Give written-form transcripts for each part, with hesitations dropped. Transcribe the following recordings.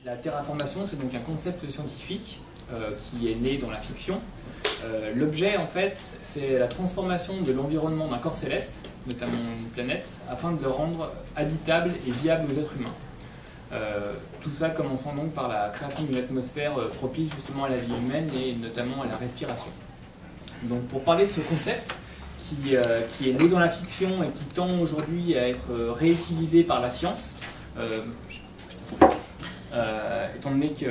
La terraformation, c'est donc un concept scientifique qui est né dans la fiction. L'objet, en fait, c'est la transformation de l'environnement d'un corps céleste, notamment une planète, afin de le rendre habitable et viable aux êtres humains. Tout ça commençant donc par la création d'une atmosphère propice justement à la vie humaine et notamment à la respiration. Donc pour parler de ce concept, qui est né dans la fiction et qui tend aujourd'hui à être réutilisé par la science, étant donné que,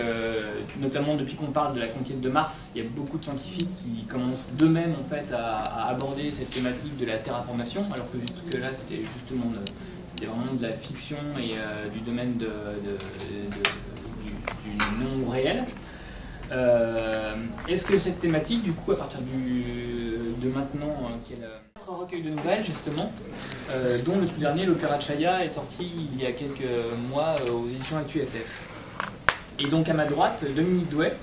notamment depuis qu'on parle de la conquête de Mars, il y a beaucoup de scientifiques qui commencent d'eux-mêmes en fait, à aborder cette thématique de la terraformation, alors que jusque-là c'était justement c'était vraiment de la fiction et du domaine du non réel. Est-ce que cette thématique, du coup, à partir de maintenant, qui est notre recueil de nouvelles, justement, dont le tout dernier, l'Opéra de Chaya, est sorti il y a quelques mois aux éditions ActuSF. Et donc à ma droite, Dominique Douet,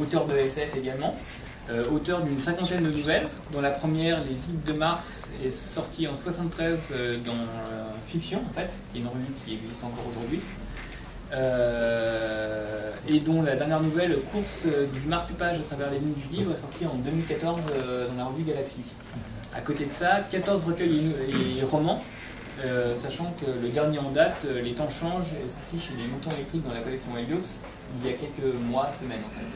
auteur de SF également, auteur d'une cinquantaine de nouvelles, dont la première, Les Ides de Mars, est sortie en 1973 dans Fiction, en fait, qui est une revue qui existe encore aujourd'hui. Et dont la dernière nouvelle, Course du marque-page à travers les lignes du livre, est sortie en 2014 dans la revue Galaxy. À côté de ça, 14 recueils et romans, sachant que le dernier en date, Les Temps changent, est sorti chez les Moutons électriques dans la collection Helios il y a quelques mois, semaines en fait.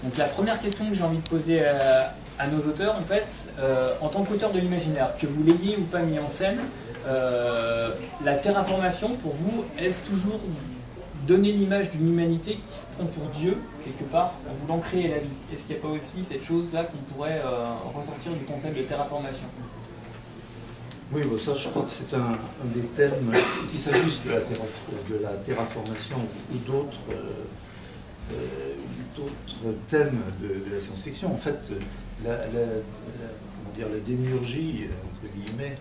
Donc la première question que j'ai envie de poser à nos auteurs, en fait, en tant qu'auteur de l'imaginaire, que vous l'ayez ou pas mis en scène, la terraformation, pour vous, est-ce toujours donner l'image d'une humanité qui se prend pour Dieu, quelque part, en voulant créer la vie? Est-ce qu'il n'y a pas aussi cette chose-là qu'on pourrait ressortir du concept de terraformation? Oui, bon, ça je crois que c'est un des thèmes, qu'il s'agisse de la terraformation ou d'autres thèmes de la science-fiction. En fait, comment dire, la démiurgie, entre guillemets,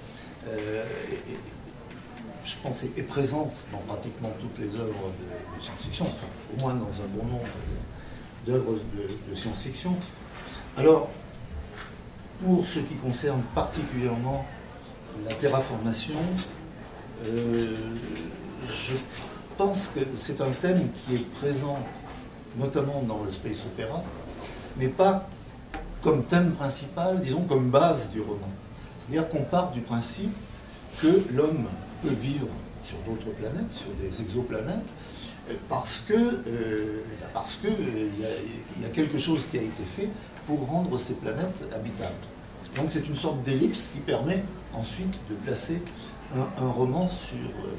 je pense, est présente dans pratiquement toutes les œuvres de science-fiction, enfin, au moins dans un bon nombre d'œuvres de science-fiction. Alors, pour ce qui concerne particulièrement la terraformation, je pense que c'est un thème qui est présent notamment dans le space opéra, mais pas comme thème principal, disons comme base du roman. C'est-à-dire qu'on part du principe que l'homme peut vivre sur d'autres planètes, sur des exoplanètes, parce que il y a quelque chose qui a été fait pour rendre ces planètes habitables. Donc c'est une sorte d'ellipse qui permet ensuite de placer un roman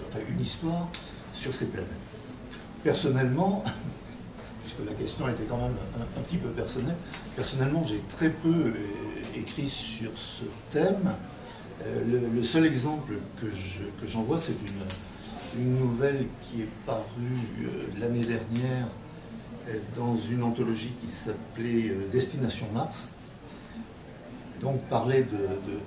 enfin une histoire sur ces planètes. Personnellement, puisque la question était quand même un petit peu personnelle, personnellement j'ai très peu écrit sur ce thème. Le seul exemple que j'en vois, c'est une nouvelle qui est parue l'année dernière dans une anthologie qui s'appelait Destination Mars. Donc parler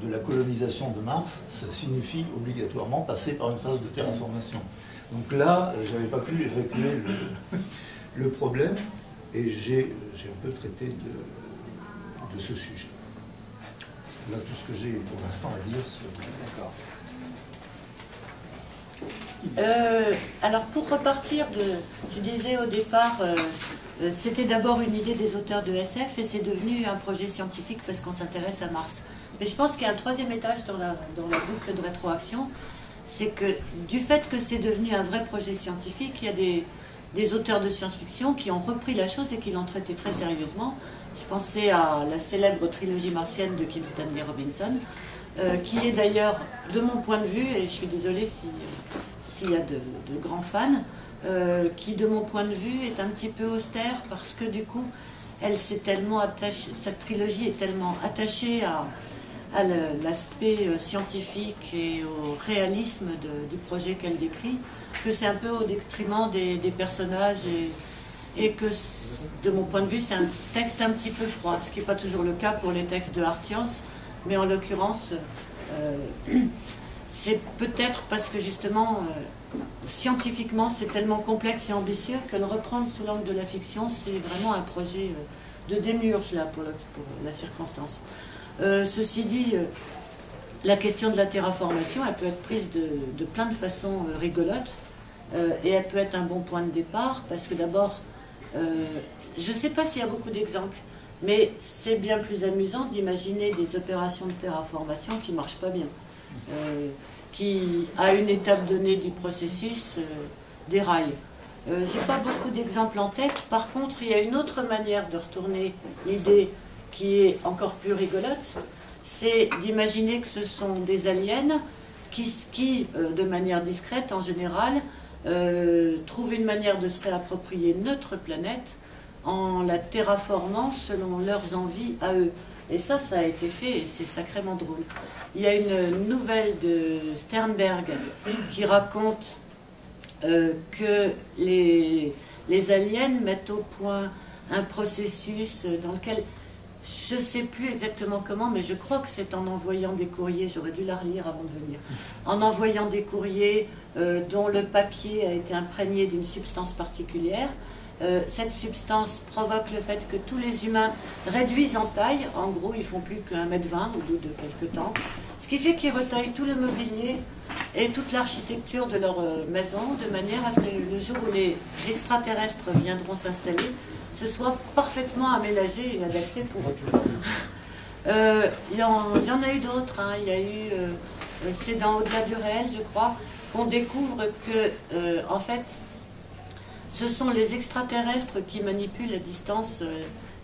de la colonisation de Mars, ça signifie obligatoirement passer par une phase de terraformation. Donc là, je n'avais pas pu évacuer le problème et j'ai un peu traité de ce sujet. Là, tout ce que j'ai pour l'instant à dire sur... D'accord. Alors, pour repartir tu disais au départ, c'était d'abord une idée des auteurs de SF et c'est devenu un projet scientifique parce qu'on s'intéresse à Mars. Mais je pense qu'il y a un troisième étage dans la boucle de rétroaction, c'est que du fait que c'est devenu un vrai projet scientifique, il y a des auteurs de science-fiction qui ont repris la chose et qui l'ont traité très sérieusement. Je pensais à la célèbre trilogie martienne de Kim Stanley Robinson, qui est d'ailleurs, de mon point de vue, et je suis désolée s'il y a de grands fans, qui, de mon point de vue, est un petit peu austère parce que, du coup, elle s'est tellement attachée, cette trilogie est tellement attachée à l'aspect scientifique et au réalisme du projet qu'elle décrit, que c'est un peu au détriment des personnages et que, de mon point de vue, c'est un texte un petit peu froid, ce qui n'est pas toujours le cas pour les textes de hard science, mais en l'occurrence, c'est peut-être parce que justement, scientifiquement, c'est tellement complexe et ambitieux que le reprendre sous l'angle de la fiction, c'est vraiment un projet de démiurge là, pour la circonstance. Ceci dit, la question de la terraformation, elle peut être prise de plein de façons rigolotes. et elle peut être un bon point de départ, parce que d'abord, je ne sais pas s'il y a beaucoup d'exemples, mais c'est bien plus amusant d'imaginer des opérations de terraformation qui ne marchent pas bien, qui, à une étape donnée du processus, déraillent. J'ai pas beaucoup d'exemples en tête. Par contre, il y a une autre manière de retourner l'idée qui est encore plus rigolote, c'est d'imaginer que ce sont des aliens qui de manière discrète en général, trouvent une manière de se réapproprier notre planète en la terraformant selon leurs envies à eux. Et ça a été fait et c'est sacrément drôle. Il y a une nouvelle de Sternberg qui raconte que les aliens mettent au point un processus dans lequel, je ne sais plus exactement comment, mais je crois que c'est en envoyant des courriers, j'aurais dû la relire avant de venir, en envoyant des courriers dont le papier a été imprégné d'une substance particulière. Cette substance provoque le fait que tous les humains réduisent en taille, en gros ils font plus que 1,20 m au bout de quelques temps, ce qui fait qu'ils retaillent tout le mobilier et toute l'architecture de leur maison, de manière à ce que le jour où les extraterrestres viendront s'installer, ce soit parfaitement aménagé et adapté pour eux. Il y en a eu d'autres, hein. Il y a eu, c'est dans Au-delà du réel, je crois, qu'on découvre que, en fait, ce sont les extraterrestres qui manipulent à distance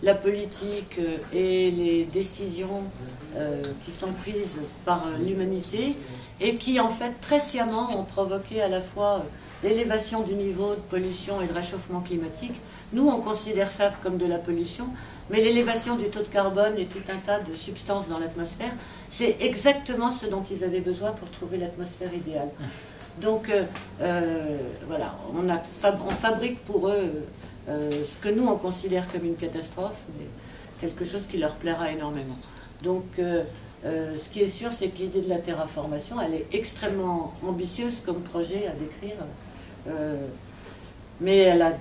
la politique et les décisions qui sont prises par l'humanité et qui, en fait, très sciemment ont provoqué à la fois l'élévation du niveau de pollution et de réchauffement climatique. Nous, on considère ça comme de la pollution, mais l'élévation du taux de carbone et tout un tas de substances dans l'atmosphère, c'est exactement ce dont ils avaient besoin pour trouver l'atmosphère idéale. Donc, voilà, on fabrique pour eux ce que nous, on considère comme une catastrophe, mais quelque chose qui leur plaira énormément. Donc, ce qui est sûr, c'est que l'idée de la terraformation, elle est extrêmement ambitieuse comme projet à décrire, mais elle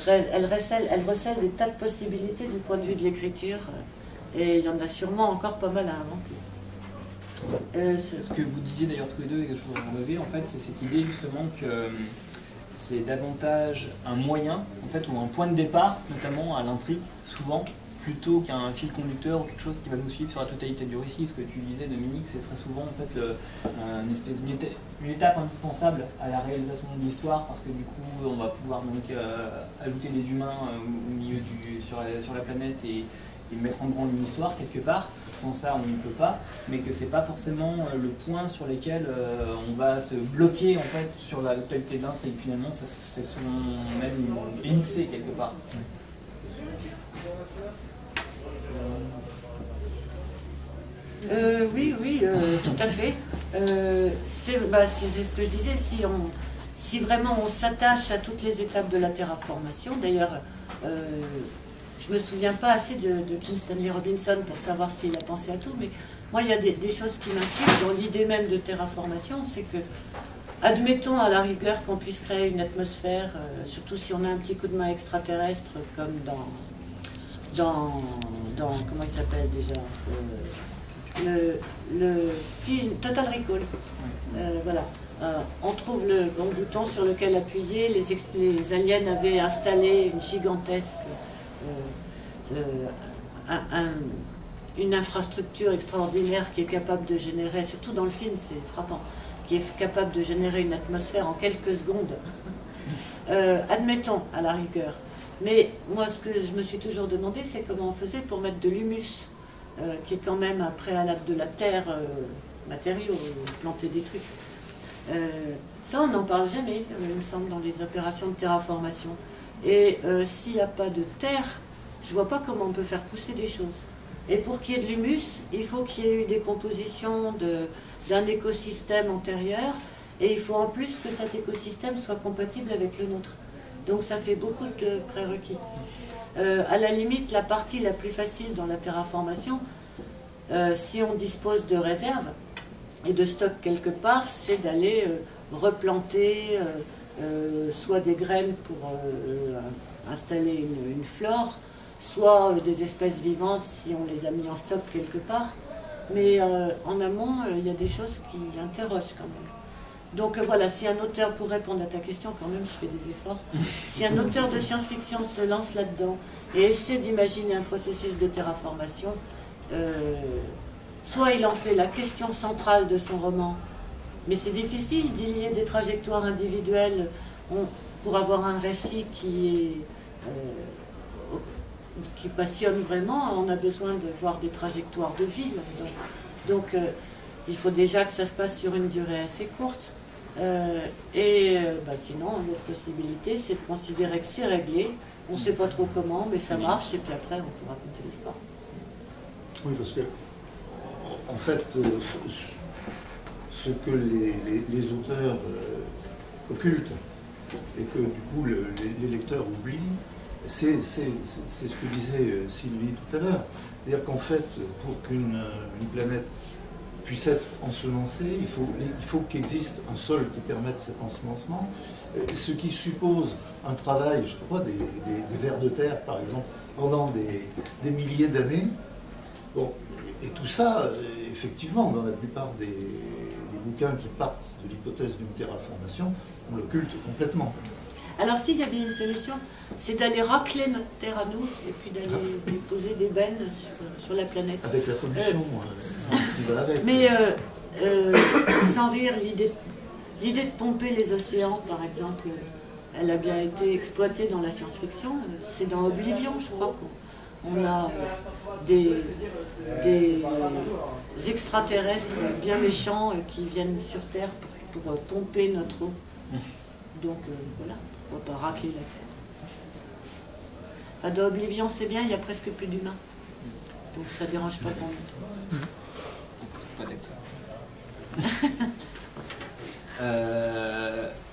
recèle des tas de possibilités du point de vue de l'écriture, et il y en a sûrement encore pas mal à inventer. Ce que vous disiez d'ailleurs tous les deux et que je voudrais relever, en fait, c'est cette idée justement que c'est davantage un moyen, en fait, ou un point de départ, notamment à l'intrigue, souvent, plutôt qu'un fil conducteur ou quelque chose qui va nous suivre sur la totalité du récit. Ce que tu disais, Dominique, c'est très souvent en fait une espèce une étape indispensable à la réalisation de l'histoire, parce que du coup, on va pouvoir donc ajouter des humains au milieu sur la planète et mettre en branle une histoire quelque part. Sans ça, on ne peut pas, mais que c'est pas forcément le point sur lequel on va se bloquer en fait sur la totalité de l'intrigue. Finalement, c'est souvent même ellipsé quelque part. Oui, tout à fait. C'est ce que je disais, si vraiment on s'attache à toutes les étapes de la terraformation, d'ailleurs, je ne me souviens pas assez de Kim Stanley Robinson pour savoir s'il a pensé à tout, mais moi, il y a des choses qui m'inquiètent dans l'idée même de terraformation, c'est que, admettons à la rigueur qu'on puisse créer une atmosphère, surtout si on a un petit coup de main extraterrestre, comme dans comment il s'appelle déjà, le film Total Recall. Voilà. On trouve le bon bouton sur lequel appuyer. Les aliens avaient installé une gigantesque, une infrastructure extraordinaire qui est capable de générer, surtout dans le film, c'est frappant, qui est capable de générer une atmosphère en quelques secondes. Admettons, à la rigueur. Mais moi, ce que je me suis toujours demandé, c'est comment on faisait pour mettre de l'humus, qui est quand même un préalable de la terre, matériaux, planter des trucs. Ça, on n'en parle jamais, il me semble, dans les opérations de terraformation. Et s'il n'y a pas de terre, je ne vois pas comment on peut faire pousser des choses. Et pour qu'il y ait de l'humus, il faut qu'il y ait eu des compositions d'un écosystème antérieur, et il faut en plus que cet écosystème soit compatible avec le nôtre. Donc ça fait beaucoup de prérequis. À la limite, la partie la plus facile dans la terraformation, si on dispose de réserves et de stocks quelque part, c'est d'aller replanter soit des graines pour installer une flore, soit des espèces vivantes si on les a mis en stock quelque part. Mais en amont, il y a des choses qui interrogent quand même. Donc voilà, si un auteur, pour répondre à ta question, quand même, je fais des efforts, si un auteur de science-fiction se lance là-dedans et essaie d'imaginer un processus de terraformation, soit il en fait la question centrale de son roman, mais c'est difficile d'y lier des trajectoires individuelles pour avoir un récit qui passionne vraiment. On a besoin de voir des trajectoires de vie là-dedans. Donc il faut déjà que ça se passe sur une durée assez courte. Sinon, l'autre possibilité, c'est de considérer que c'est réglé, on ne sait pas trop comment, mais ça marche, et puis après, on peut raconter l'histoire. Oui, parce que, en fait, ce que les auteurs occultent, et que du coup les lecteurs oublient, c'est ce que disait Sylvie tout à l'heure. C'est-à-dire qu'en fait, pour qu'une planète puisse être ensemencée, il faut qu'existe un sol qui permette cet ensemencement, ce qui suppose un travail, je crois, des vers de terre, par exemple, pendant des milliers d'années. Bon, et tout ça, effectivement, dans la plupart des bouquins qui partent de l'hypothèse d'une terraformation, on l'occulte complètement. Alors s'il y a bien une solution, c'est d'aller racler notre terre à nous et puis d'aller poser des bennes sur la planète. Avec la pollution qui va avec. Mais sans rire, l'idée de pomper les océans, par exemple, elle a bien été exploitée dans la science-fiction. C'est dans Oblivion, je crois, qu'on a des extraterrestres bien méchants qui viennent sur Terre pour pomper notre eau. Donc voilà, on ne va pas racler la Terre. Enfin, dans Oblivion, c'est bien, il n'y a presque plus d'humains. Donc ça ne dérange pas qu'on lutte. Pas d'accord.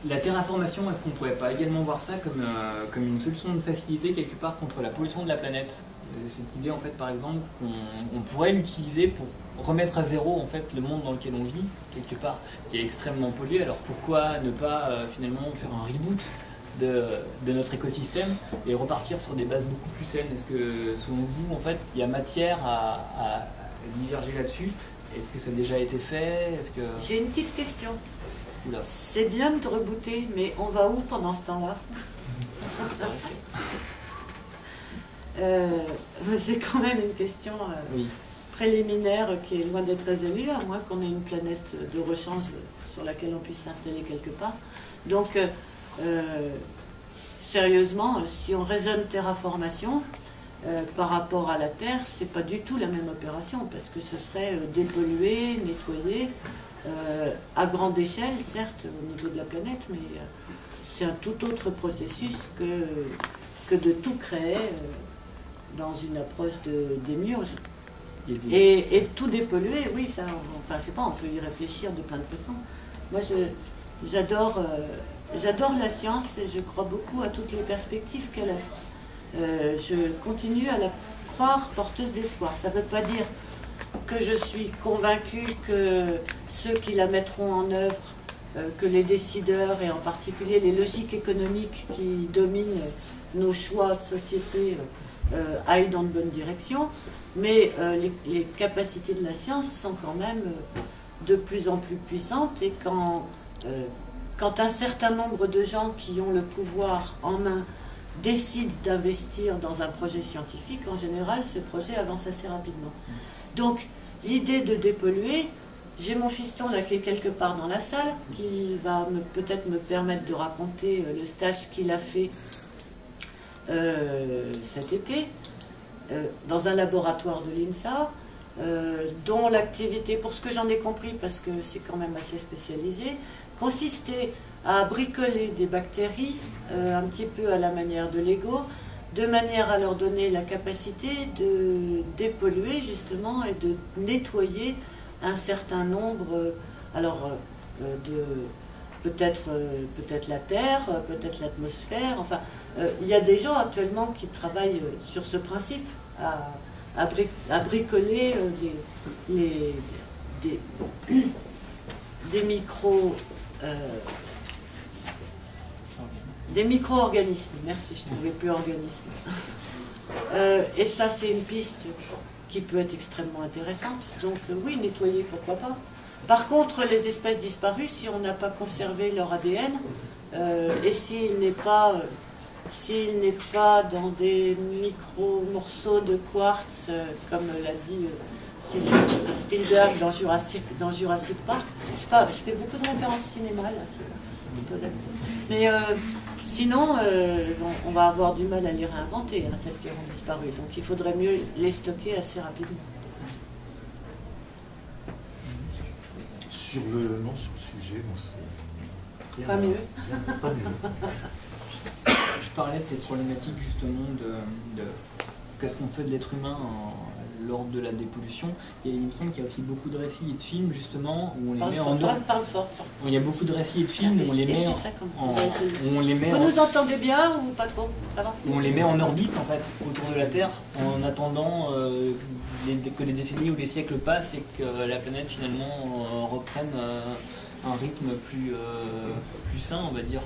La terraformation, est-ce qu'on ne pourrait pas également voir ça comme une solution de facilité quelque part contre la pollution de la planète? Cette idée, en fait, par exemple, qu'on pourrait l'utiliser pour remettre à zéro en fait le monde dans lequel on vit quelque part, qui est extrêmement pollué. Alors pourquoi ne pas finalement faire un reboot de notre écosystème et repartir sur des bases beaucoup plus saines? Est-ce que selon vous, en fait, il y a matière à diverger là-dessus? Est-ce que ça a déjà été fait? J'ai une petite question. Oula. C'est bien de rebooter, mais on va où pendant ce temps-là? C'est quand même une question préliminaire qui est loin d'être résolue, à moins qu'on ait une planète de rechange sur laquelle on puisse s'installer quelque part. Donc, sérieusement, si on raisonne terraformation, par rapport à la Terre, c'est pas du tout la même opération, parce que ce serait dépolluer, nettoyer, à grande échelle, certes, au niveau de la planète, mais c'est un tout autre processus que de tout créer dans une approche démiurge. Et tout dépolluer, oui, ça, enfin, je sais pas, on peut y réfléchir de plein de façons. Moi, j'adore la science et je crois beaucoup à toutes les perspectives qu'elle offre. Je continue à la croire porteuse d'espoir. Ça ne veut pas dire que je suis convaincue que ceux qui la mettront en œuvre, que les décideurs et en particulier les logiques économiques qui dominent nos choix de société aillent dans de bonnes directions, mais les capacités de la science sont quand même de plus en plus puissantes, et quand un certain nombre de gens qui ont le pouvoir en main décident d'investir dans un projet scientifique, en général, ce projet avance assez rapidement. Donc, l'idée de dépolluer, j'ai mon fiston là qui est quelque part dans la salle, qui va peut-être me permettre de raconter le stage qu'il a fait cet été, dans un laboratoire de l'INSA, dont l'activité, pour ce que j'en ai compris, parce que c'est quand même assez spécialisé, consistait à bricoler des bactéries, un petit peu à la manière de Lego, de manière à leur donner la capacité de dépolluer justement et de nettoyer un certain nombre, peut-être la Terre, peut-être l'atmosphère, enfin, il y a des gens actuellement qui travaillent sur ce principe, à bricoler des micro-organismes. Merci, je ne trouvais plus organisme. Et ça, c'est une piste qui peut être extrêmement intéressante. Donc oui, nettoyer, pourquoi pas. Par contre, les espèces disparues, si on n'a pas conservé leur ADN, et s'il n'est pas dans des micro-morceaux de quartz, comme l'a dit Spielberg dans Jurassic Park, je fais beaucoup de références cinéma, là, c'est un peu d'accord. Mais sinon, on va avoir du mal à les réinventer, hein, celles qui auront disparu. Donc il faudrait mieux les stocker assez rapidement. Sur le sujet, non, c'est Pas mieux. Pas mieux. Je parlais de cette problématique justement de qu'est-ce qu'on fait de l'être humain lors de la dépollution. Et il me semble qu'il y a aussi beaucoup de récits et de films justement où on les met en orbite. Parle fort. Il y a beaucoup de récits et de films où on les met Vous nous entendez bien ou pas trop? Ça va? Où on les met en orbite en fait autour de la Terre en attendant que les décennies ou les siècles passent et que la planète finalement reprenne un rythme plus sain, on va dire.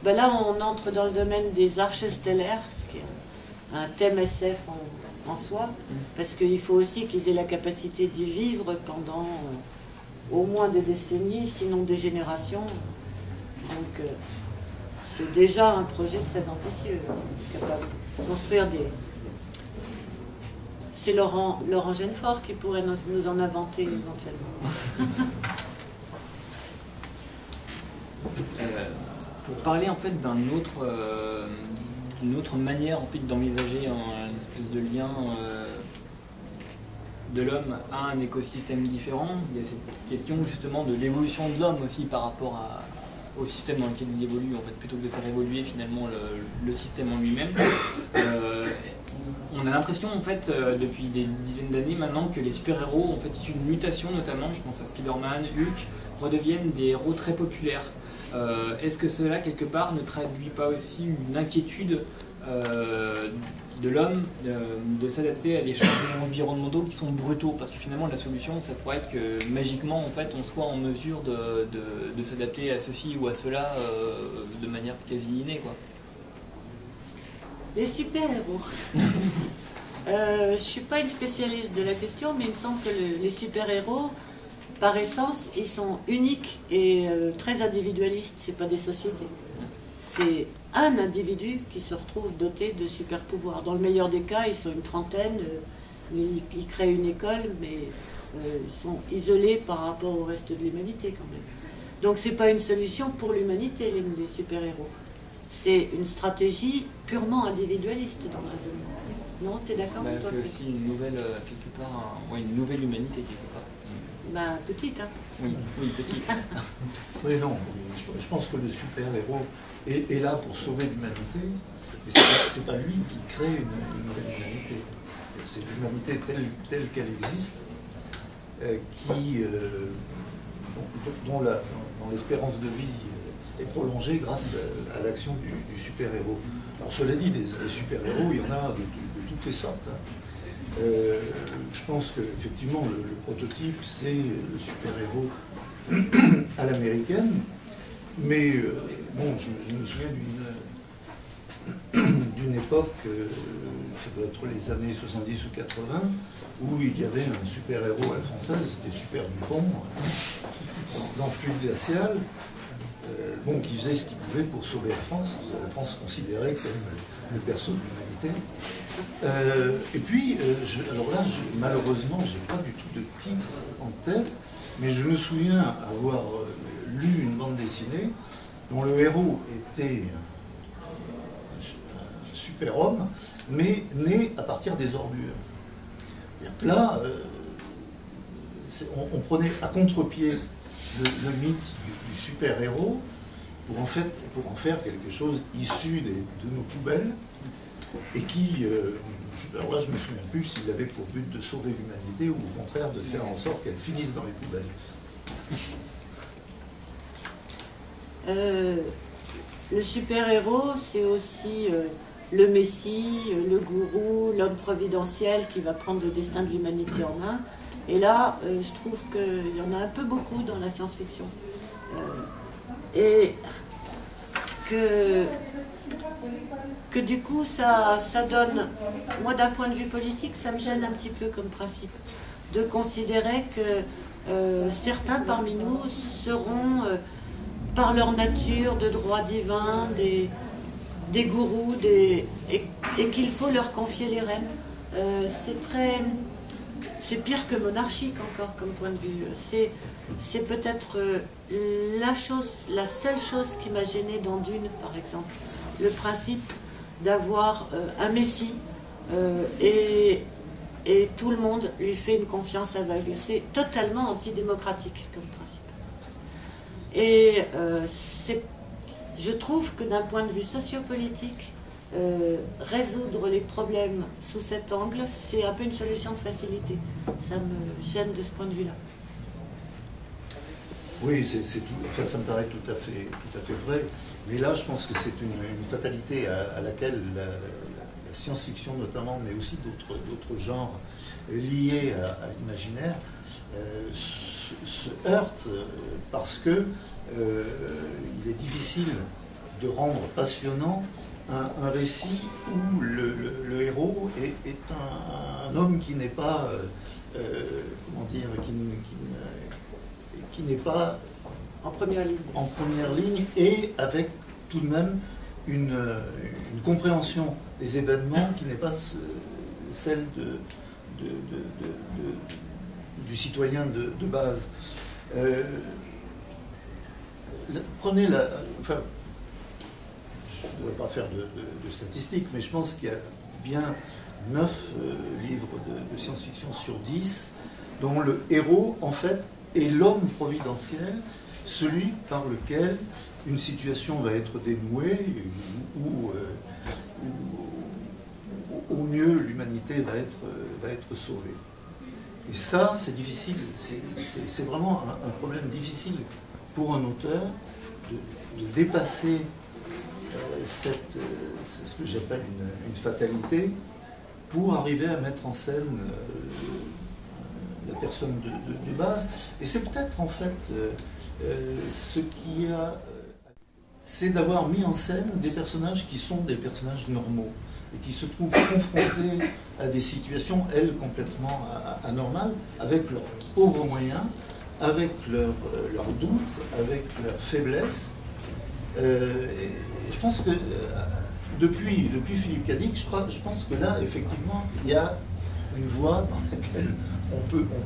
Ben là, on entre dans le domaine des arches stellaires, ce qui est un thème SF en soi, parce qu'il faut aussi qu'ils aient la capacité d'y vivre pendant au moins des décennies, sinon des générations. Donc, c'est déjà un projet très ambitieux, capable de construire des... C'est Laurent Genefort qui pourrait nous en inventer éventuellement. Pour parler en fait d'une autre manière en fait d'envisager une espèce de lien de l'homme à un écosystème différent, il y a cette question justement de l'évolution de l'homme aussi par rapport au système dans lequel il évolue, en fait, plutôt que de faire évoluer finalement le système en lui-même. On a l'impression en fait depuis des dizaines d'années maintenant que les super-héros, en fait issus d'une mutation notamment, je pense à Spider-Man, Hulk, redeviennent des héros très populaires. Est-ce que cela, quelque part, ne traduit pas aussi une inquiétude de l'homme de s'adapter à des changements environnementaux qui sont brutaux? Parce que finalement, la solution, ça pourrait être que magiquement, en fait, on soit en mesure de s'adapter à ceci ou à cela de manière quasi innée, quoi. Les super-héros. Je ne suis pas une spécialiste de la question, mais il me semble que les super-héros, par essence, ils sont uniques et très individualistes. Ce n'est pas des sociétés. C'est un individu qui se retrouve doté de super pouvoirs. Dans le meilleur des cas, ils sont une trentaine, ils créent une école, mais ils sont isolés par rapport au reste de l'humanité quand même. Donc ce n'est pas une solution pour l'humanité, les super-héros. C'est une stratégie purement individualiste dans le raisonnement. Non, tu es d'accord avec toi? C'est aussi une nouvelle, quelque part, une nouvelle humanité quelque part. Ben, petite, hein. Oui, petite. Oui, non, je pense que le super-héros est là pour sauver l'humanité, et c'est pas lui qui crée une nouvelle humanité. C'est l'humanité telle qu'elle existe, dont l'espérance de vie est prolongée grâce à l'action du super-héros. Alors cela dit, des super-héros, il y en a de toutes les sortes. Je pense qu'effectivement, le prototype, c'est le super-héros à l'américaine, mais bon, je me souviens d'une époque, ça doit être les années 70 ou 80, où il y avait un super-héros à la française, c'était Super Dupont, dans Fluide Glacial, qui faisait ce qu'il pouvait pour sauver la France. La France considérée comme le berceau de l'humanité. Et puis, alors là, malheureusement, je n'ai pas du tout de titre en tête, mais je me souviens avoir lu une bande dessinée dont le héros était un super-homme, mais né à partir des ordures. C'est-à-dire que là, on prenait à contre-pied le mythe du super-héros pour en faire quelque chose issu de nos poubelles et qui, alors là je ne me souviens plus s'il avait pour but de sauver l'humanité ou au contraire de faire en sorte qu'elle finisse dans les poubelles. Le super-héros, c'est aussi le messie, le gourou, l'homme providentiel qui va prendre le destin de l'humanité en main. Et là, je trouve qu'il y en a un peu beaucoup dans la science-fiction. Et que du coup, ça donne... Moi, d'un point de vue politique, ça me gêne un petit peu comme principe de considérer que certains parmi nous seront, par leur nature de droit divin, des gourous, et qu'il faut leur confier les rênes. C'est pire que monarchique encore comme point de vue. C'est peut-être la seule chose qui m'a gênée dans Dune, par exemple. Le principe d'avoir un messie et tout le monde lui fait une confiance aveugle. C'est totalement antidémocratique comme principe. Et je trouve que d'un point de vue sociopolitique, résoudre les problèmes sous cet angle, c'est un peu une solution de facilité. Ça me gêne de ce point de vue-là. Oui, enfin, ça me paraît tout à fait vrai. Mais là, je pense que c'est une fatalité à laquelle la science-fiction notamment, mais aussi d'autres genres liés à l'imaginaire, se heurtent parce que il est difficile de rendre passionnant un récit où le héros est un homme qui n'est pas, comment dire, qui n'est pas en première ligne et avec tout de même une compréhension des événements qui n'est pas celle du citoyen de base. Prenez enfin, je ne voudrais pas faire de statistiques, mais je pense qu'il y a bien 9 livres de science-fiction sur 10 dont le héros, en fait, est l'homme providentiel, celui par lequel une situation va être dénouée ou au mieux l'humanité va être sauvée. Et ça, c'est difficile, c'est vraiment un problème difficile pour un auteur de dépasser ce que j'appelle une fatalité pour arriver à mettre en scène la personne de base. Et c'est peut-être en fait ce qui a... c'est d'avoir mis en scène des personnages qui sont des personnages normaux et qui se trouvent confrontés à des situations, elles, complètement anormales, avec leurs pauvres moyens, avec leurs doutes, avec leurs faiblesses. Et je pense que depuis Philippe Cadic, je pense que là, effectivement, il y a une voie dans laquelle on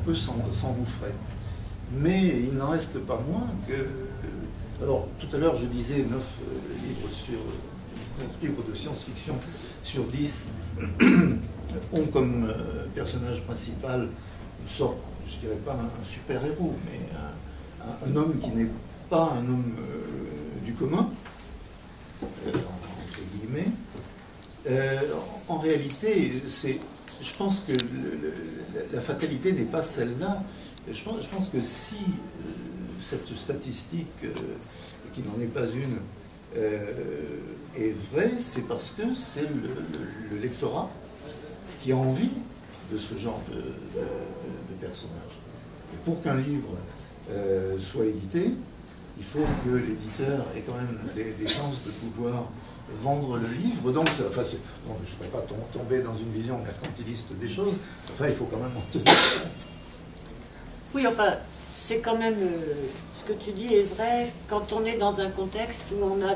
peut s'engouffrer. Mais il n'en reste pas moins que... Alors, tout à l'heure, je disais 9 livres de science-fiction sur 10 ont comme personnage principal une sorte, je dirais pas un super-héros, mais un homme qui n'est pas un homme du commun, entre guillemets. En réalité, je pense que la fatalité n'est pas celle-là. Je pense que si cette statistique, qui n'en est pas une, est vraie, c'est parce que c'est le lectorat qui a envie de ce genre de personnage. Et pour qu'un livre soit édité, il faut que l'éditeur ait quand même des chances de pouvoir vendre le livre. Donc, je ne voudrais pas tomber dans une vision mercantiliste des choses. Enfin, il faut quand même en tenir compte. Oui, enfin, c'est quand même... ce que tu dis est vrai quand on est dans un contexte où on a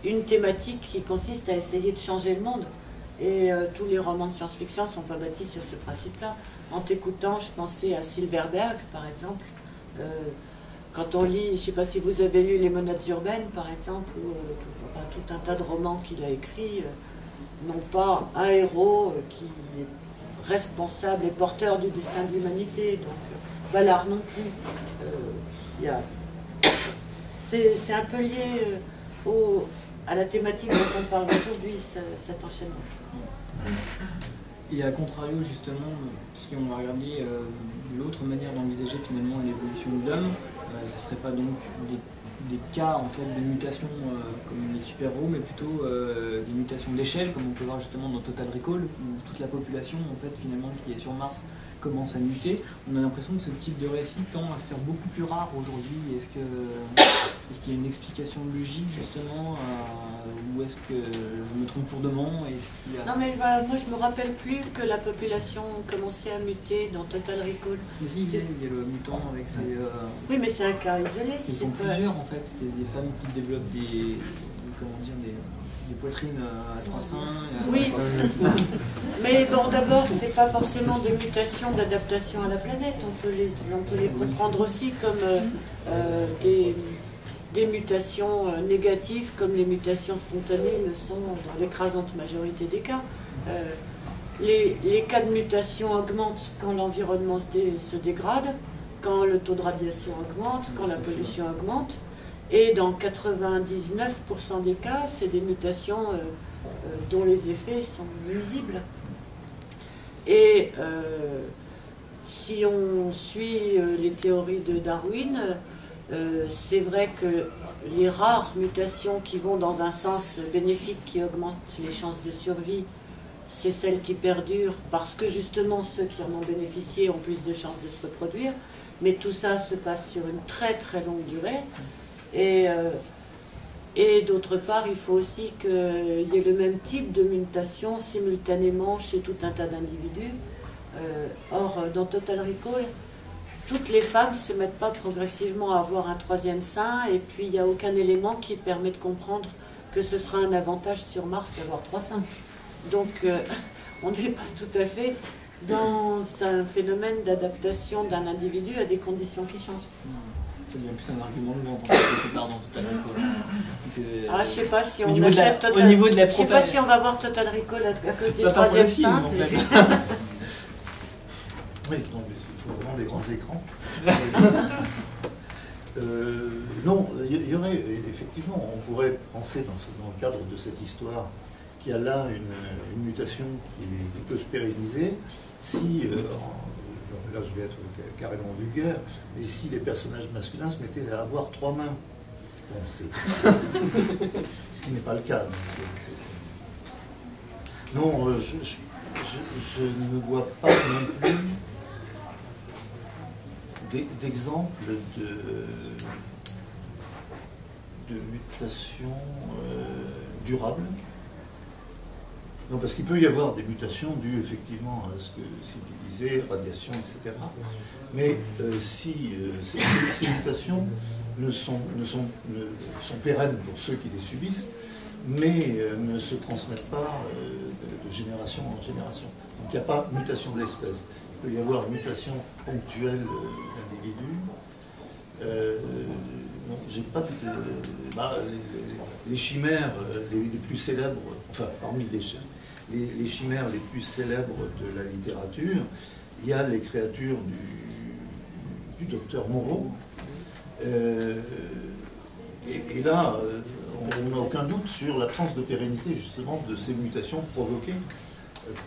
une thématique qui consiste à essayer de changer le monde. Et tous les romans de science-fiction ne sont pas bâtis sur ce principe-là. En t'écoutant, je pensais à Silverberg, par exemple. Quand on lit, je ne sais pas si vous avez lu Les Menaces urbaines, par exemple, ou tout un tas de romans qu'il a écrits, non pas un héros qui est responsable et porteur du destin de l'humanité, donc Ballard non plus. C'est un peu lié à la thématique dont on parle aujourd'hui, cet enchaînement. Et à contrario, justement, si on va regarder l'autre manière d'envisager finalement l'évolution de l'homme, ce ne serait pas donc des cas en fait, de mutation comme les super-héros, mais plutôt des mutations d'échelle, comme on peut voir justement dans Total Recall, où toute la population en fait, finalement, qui est sur Mars commence à muter. On a l'impression que ce type de récit tend à se faire beaucoup plus rare aujourd'hui. Est-ce qu'il y a une explication logique justement ou est-ce que je me trompe lourdement? Non mais voilà, moi je me rappelle plus que la population commençait à muter dans Total Recall. Mais si, il y a le mutant avec ses... Oui mais c'est un cas isolé. Ils sont plusieurs en fait, des femmes qui développent des poitrines à 3 seins. Oui, mais bon, d'abord, c'est pas forcément des mutations d'adaptation à la planète. On peut les comprendre aussi comme des mutations négatives, comme les mutations spontanées le sont dans l'écrasante majorité des cas. Les cas de mutation augmentent quand l'environnement se dégrade, quand le taux de radiation augmente, quand la pollution augmente. Et dans 99% des cas, c'est des mutations dont les effets sont nuisibles. Et si on suit les théories de Darwin, c'est vrai que les rares mutations qui vont dans un sens bénéfique, qui augmentent les chances de survie, c'est celles qui perdurent parce que justement ceux qui en ont bénéficié ont plus de chances de se reproduire. Mais tout ça se passe sur une très très longue durée. Et d'autre part, il faut aussi qu'il y ait le même type de mutation simultanément chez tout un tas d'individus. Or, dans Total Recall, toutes les femmes ne se mettent pas progressivement à avoir un troisième sein, et puis il n'y a aucun élément qui permet de comprendre que ce sera un avantage sur Mars d'avoir 3 seins. Donc, on n'est pas tout à fait dans un phénomène d'adaptation d'un individu à des conditions qui changent. Ça devient plus un argument de vente quelque part dans Total Recall. Ah, je sais pas si on achète Total Recall. Je sais pas si on va voir Total Recall à cause du troisième sein. En fait. Oui, donc il faut vraiment des grands écrans. Non, il y aurait effectivement, on pourrait penser dans le cadre de cette histoire qu'il y a là une mutation qui peut se pérenniser si. Là, je vais être carrément vulgaire, mais si les personnages masculins se mettaient à avoir 3 mains. Bon, ce qui n'est pas le cas. Non, je ne vois pas non plus d'exemple de mutation durable. Non, parce qu'il peut y avoir des mutations dues effectivement à ce que Sylvie disait, radiation, etc. Mais si ces mutations sont pérennes pour ceux qui les subissent, mais ne se transmettent pas de génération en génération. Donc il n'y a pas mutation de l'espèce. Il peut y avoir mutation ponctuelle d'individus. Non, j'ai pas de... les chimères les plus célèbres, enfin parmi les chimères les plus célèbres de la littérature, il y a les créatures du docteur Moreau. Et là, on n'a aucun doute sur l'absence de pérennité justement de ces mutations provoquées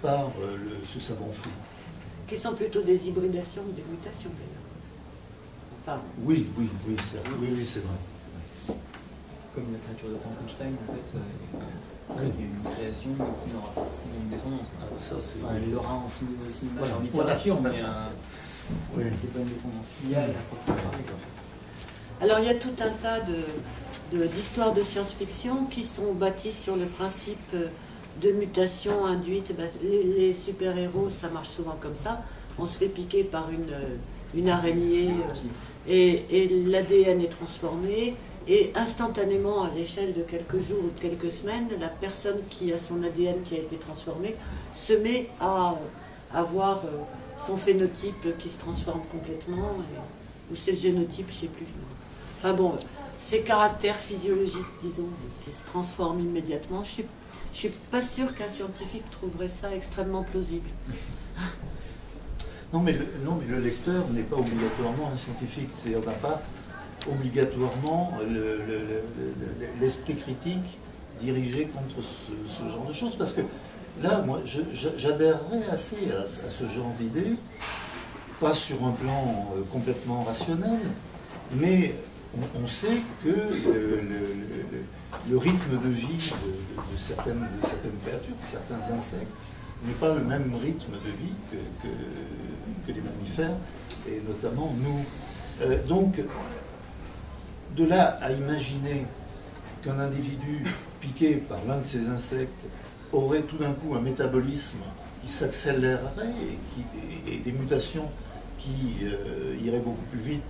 par ce savant fou. Qui sont plutôt des hybridations que des mutations d'ailleurs. Enfin... Oui, c'est vrai. Comme la créature de Frankenstein, en fait, il y a une création qui n'aura pas forcément une descendance. Elle l'aura aussi en littérature, mais c'est pas une descendance filiale à proprement parler. Alors il y a tout un tas d'histoires de science-fiction qui sont bâties sur le principe de mutation induite. Les super-héros, ça marche souvent comme ça. On se fait piquer par une araignée et l'ADN est transformé. Et instantanément, à l'échelle de quelques jours ou de quelques semaines, la personne qui a son ADN qui a été transformé se met à avoir son phénotype qui se transforme complètement, ou c'est le génotype, je ne sais plus. Enfin bon, ces caractères physiologiques, disons, qui se transforment immédiatement, je ne suis pas sûre qu'un scientifique trouverait ça extrêmement plausible. Non, mais le lecteur n'est pas obligatoirement un scientifique, c'est-à-dire n'a pas obligatoirement l'esprit critique dirigé contre ce genre de choses, parce que là, moi, j'adhérerais assez à ce genre d'idée, pas sur un plan complètement rationnel, mais on sait que le rythme de vie de certaines créatures, de certains insectes, n'est pas le même rythme de vie que les mammifères, et notamment nous. Donc, de là à imaginer qu'un individu piqué par l'un de ces insectes aurait tout d'un coup un métabolisme qui s'accélérerait et des mutations qui iraient beaucoup plus vite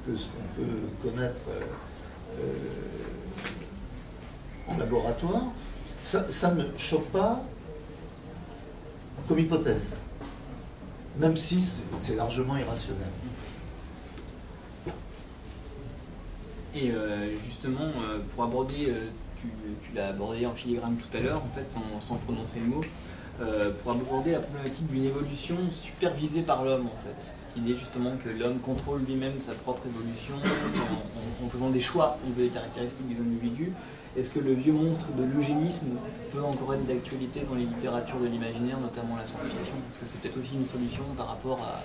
que ce qu'on peut connaître en laboratoire, ça ne me choque pas comme hypothèse, même si c'est largement irrationnel. Et justement, pour aborder, tu l'as abordé en filigrane tout à l'heure, en fait, sans prononcer le mot, pour aborder la problématique d'une évolution supervisée par l'homme, en fait. L'idée justement que l'homme contrôle lui-même sa propre évolution en faisant des choix au niveau des caractéristiques des individus. Est-ce que le vieux monstre de l'eugénisme peut encore être d'actualité dans les littératures de l'imaginaire, notamment la science-fiction? Parce que c'est peut-être aussi une solution par rapport à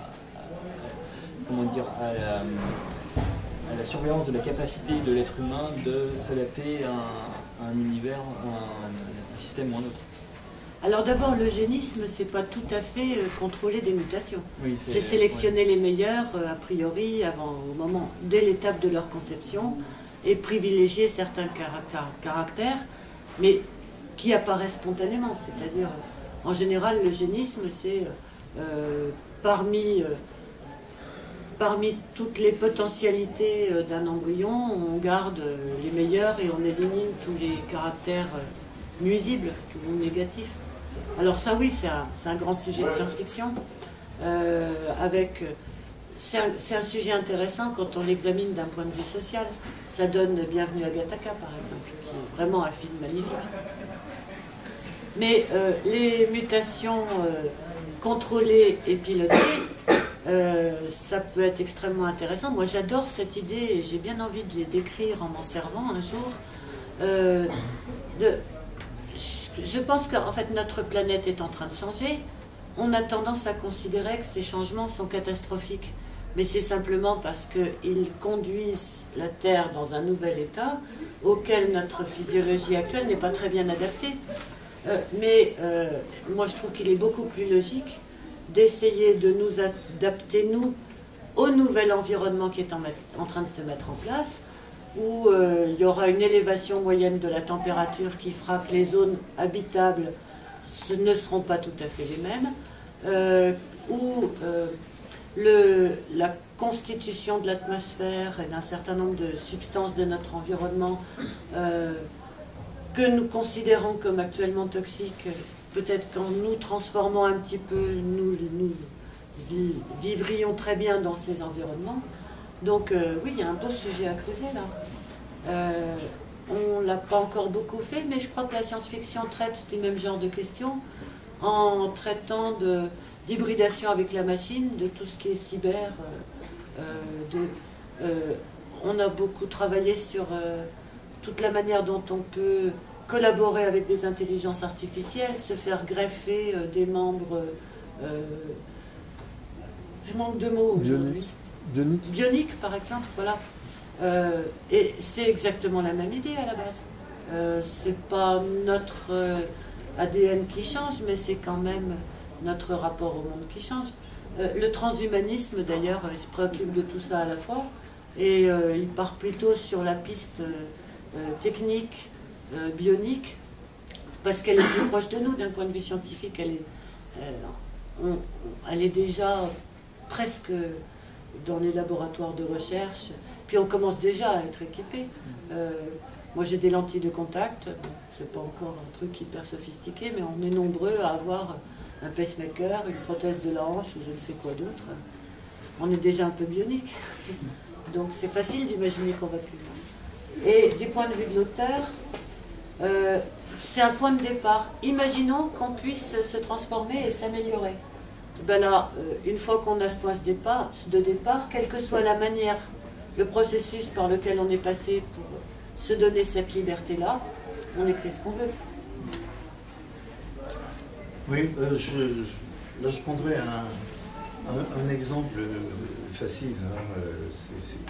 la surveillance de la capacité de l'être humain de s'adapter à un univers, un système ou un autre. Alors d'abord, l'eugénisme, c'est pas tout à fait contrôler des mutations. Oui, c'est sélectionner les meilleurs, a priori, dès l'étape de leur conception, et privilégier certains caractères, mais qui apparaissent spontanément. C'est-à-dire, en général, l'eugénisme, c'est parmi toutes les potentialités d'un embryon, on garde les meilleurs et on élimine tous les caractères nuisibles ou négatifs. Alors ça, oui, c'est un grand sujet de science-fiction. C'est un sujet intéressant quand on l'examine d'un point de vue social. Ça donne Bienvenue à Gattaca, par exemple, qui est vraiment un film magnifique. Mais les mutations contrôlées et pilotées, ça peut être extrêmement intéressant. Moi, j'adore cette idée et j'ai bien envie de les décrire en m'en servant un jour. Je pense qu'en fait, notre planète est en train de changer. On a tendance à considérer que ces changements sont catastrophiques. Mais c'est simplement parce qu'ils conduisent la Terre dans un nouvel état auquel notre physiologie actuelle n'est pas très bien adaptée. Moi, je trouve qu'il est beaucoup plus logique d'essayer de nous adapter, nous, au nouvel environnement qui est en train de se mettre en place, où il y aura une élévation moyenne de la température qui fera que les zones habitables ne seront pas tout à fait les mêmes, où la constitution de l'atmosphère et d'un certain nombre de substances de notre environnement que nous considérons comme actuellement toxiques, peut-être qu'en nous transformant un petit peu, nous vivrions très bien dans ces environnements. Donc oui, il y a un beau sujet à creuser là. On ne l'a pas encore beaucoup fait, mais je crois que la science-fiction traite du même genre de questions en traitant d'hybridation avec la machine, de tout ce qui est cyber. On a beaucoup travaillé sur toute la manière dont on peut collaborer avec des intelligences artificielles, se faire greffer des membres... je manque de mots aujourd'hui. Bionique, par exemple, voilà. Et c'est exactement la même idée à la base. C'est pas notre ADN qui change, mais c'est quand même notre rapport au monde qui change. Le transhumanisme, d'ailleurs, il se préoccupe de tout ça à la fois, et il part plutôt sur la piste technique, bionique, parce qu'elle est plus proche de nous d'un point de vue scientifique. Elle est déjà presque dans les laboratoires de recherche, puis on commence déjà à être équipé. Moi j'ai des lentilles de contact, c'est pas encore un truc hyper sophistiqué, mais on est nombreux à avoir un pacemaker, une prothèse de la hanche ou je ne sais quoi d'autre. On est déjà un peu bionique, donc c'est facile d'imaginer qu'on va plus loin. Et du point de vue de l'auteur, c'est un point de départ. Imaginons qu'on puisse se transformer et s'améliorer. Ben là, une fois qu'on a ce point de départ, quelle que soit la manière, le processus par lequel on est passé pour se donner cette liberté-là, on écrit ce qu'on veut. Oui, là je prendrais un exemple facile. Hein. C'est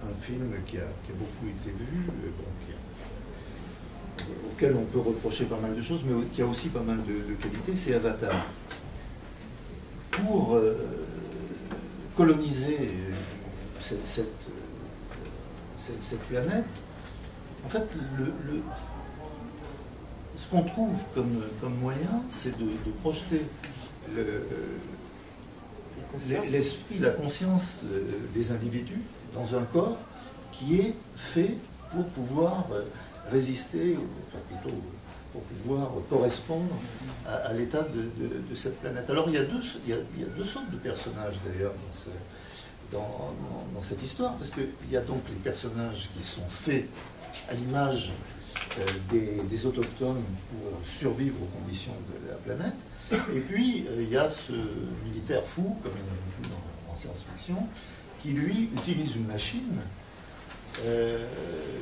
un film qui a beaucoup été vu, auquel on peut reprocher pas mal de choses, mais qui a aussi pas mal de qualités, c'est Avatar. Pour coloniser cette planète, en fait, ce qu'on trouve comme moyen, c'est de projeter l'esprit, la conscience des individus dans un corps qui est fait pour pouvoir résister, enfin plutôt pour pouvoir correspondre à l'état de cette planète. Alors il y a deux sortes de personnages d'ailleurs dans cette histoire, parce qu'il y a donc les personnages qui sont faits à l'image des autochtones pour survivre aux conditions de la planète, et puis il y a ce militaire fou, comme il y en a beaucoup en science-fiction, qui lui utilise une machine.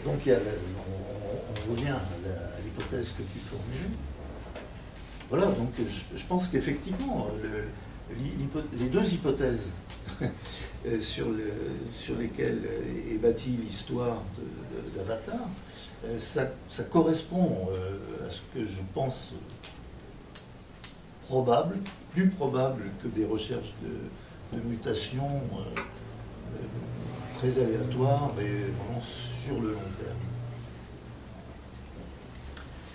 Donc on revient à l'hypothèse que tu formulais. Voilà, donc je pense qu'effectivement, les deux hypothèses sur lesquelles est bâtie l'histoire d'Avatar, ça correspond à ce que je pense probable, plus probable que des recherches de mutations très aléatoires et vraiment sur le long terme.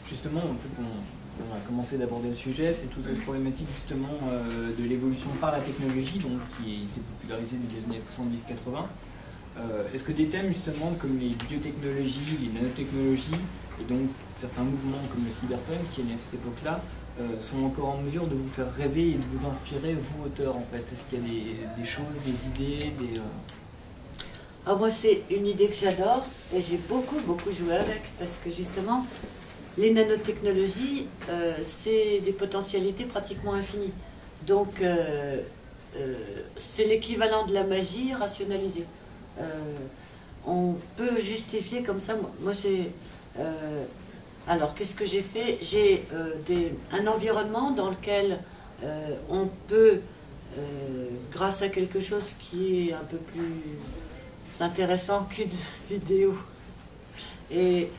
Justement, on a commencé d'aborder le sujet, c'est toute cette problématique justement de l'évolution par la technologie, donc qui s'est popularisée dès les années 70-80. Est-ce que des thèmes justement comme les biotechnologies, les nanotechnologies, et donc certains mouvements comme le cyberpunk qui est né à cette époque-là, sont encore en mesure de vous faire rêver et de vous inspirer, vous auteurs en fait? Est-ce qu'il y a des choses, des idées, des... Alors moi c'est une idée que j'adore et j'ai beaucoup joué avec, parce que justement les nanotechnologies c'est des potentialités pratiquement infinies. Donc c'est l'équivalent de la magie rationalisée. On peut justifier comme ça. Moi j'ai... alors qu'est-ce que j'ai fait? J'ai un environnement dans lequel on peut, grâce à quelque chose qui est un peu plus intéressant qu'une vidéo, et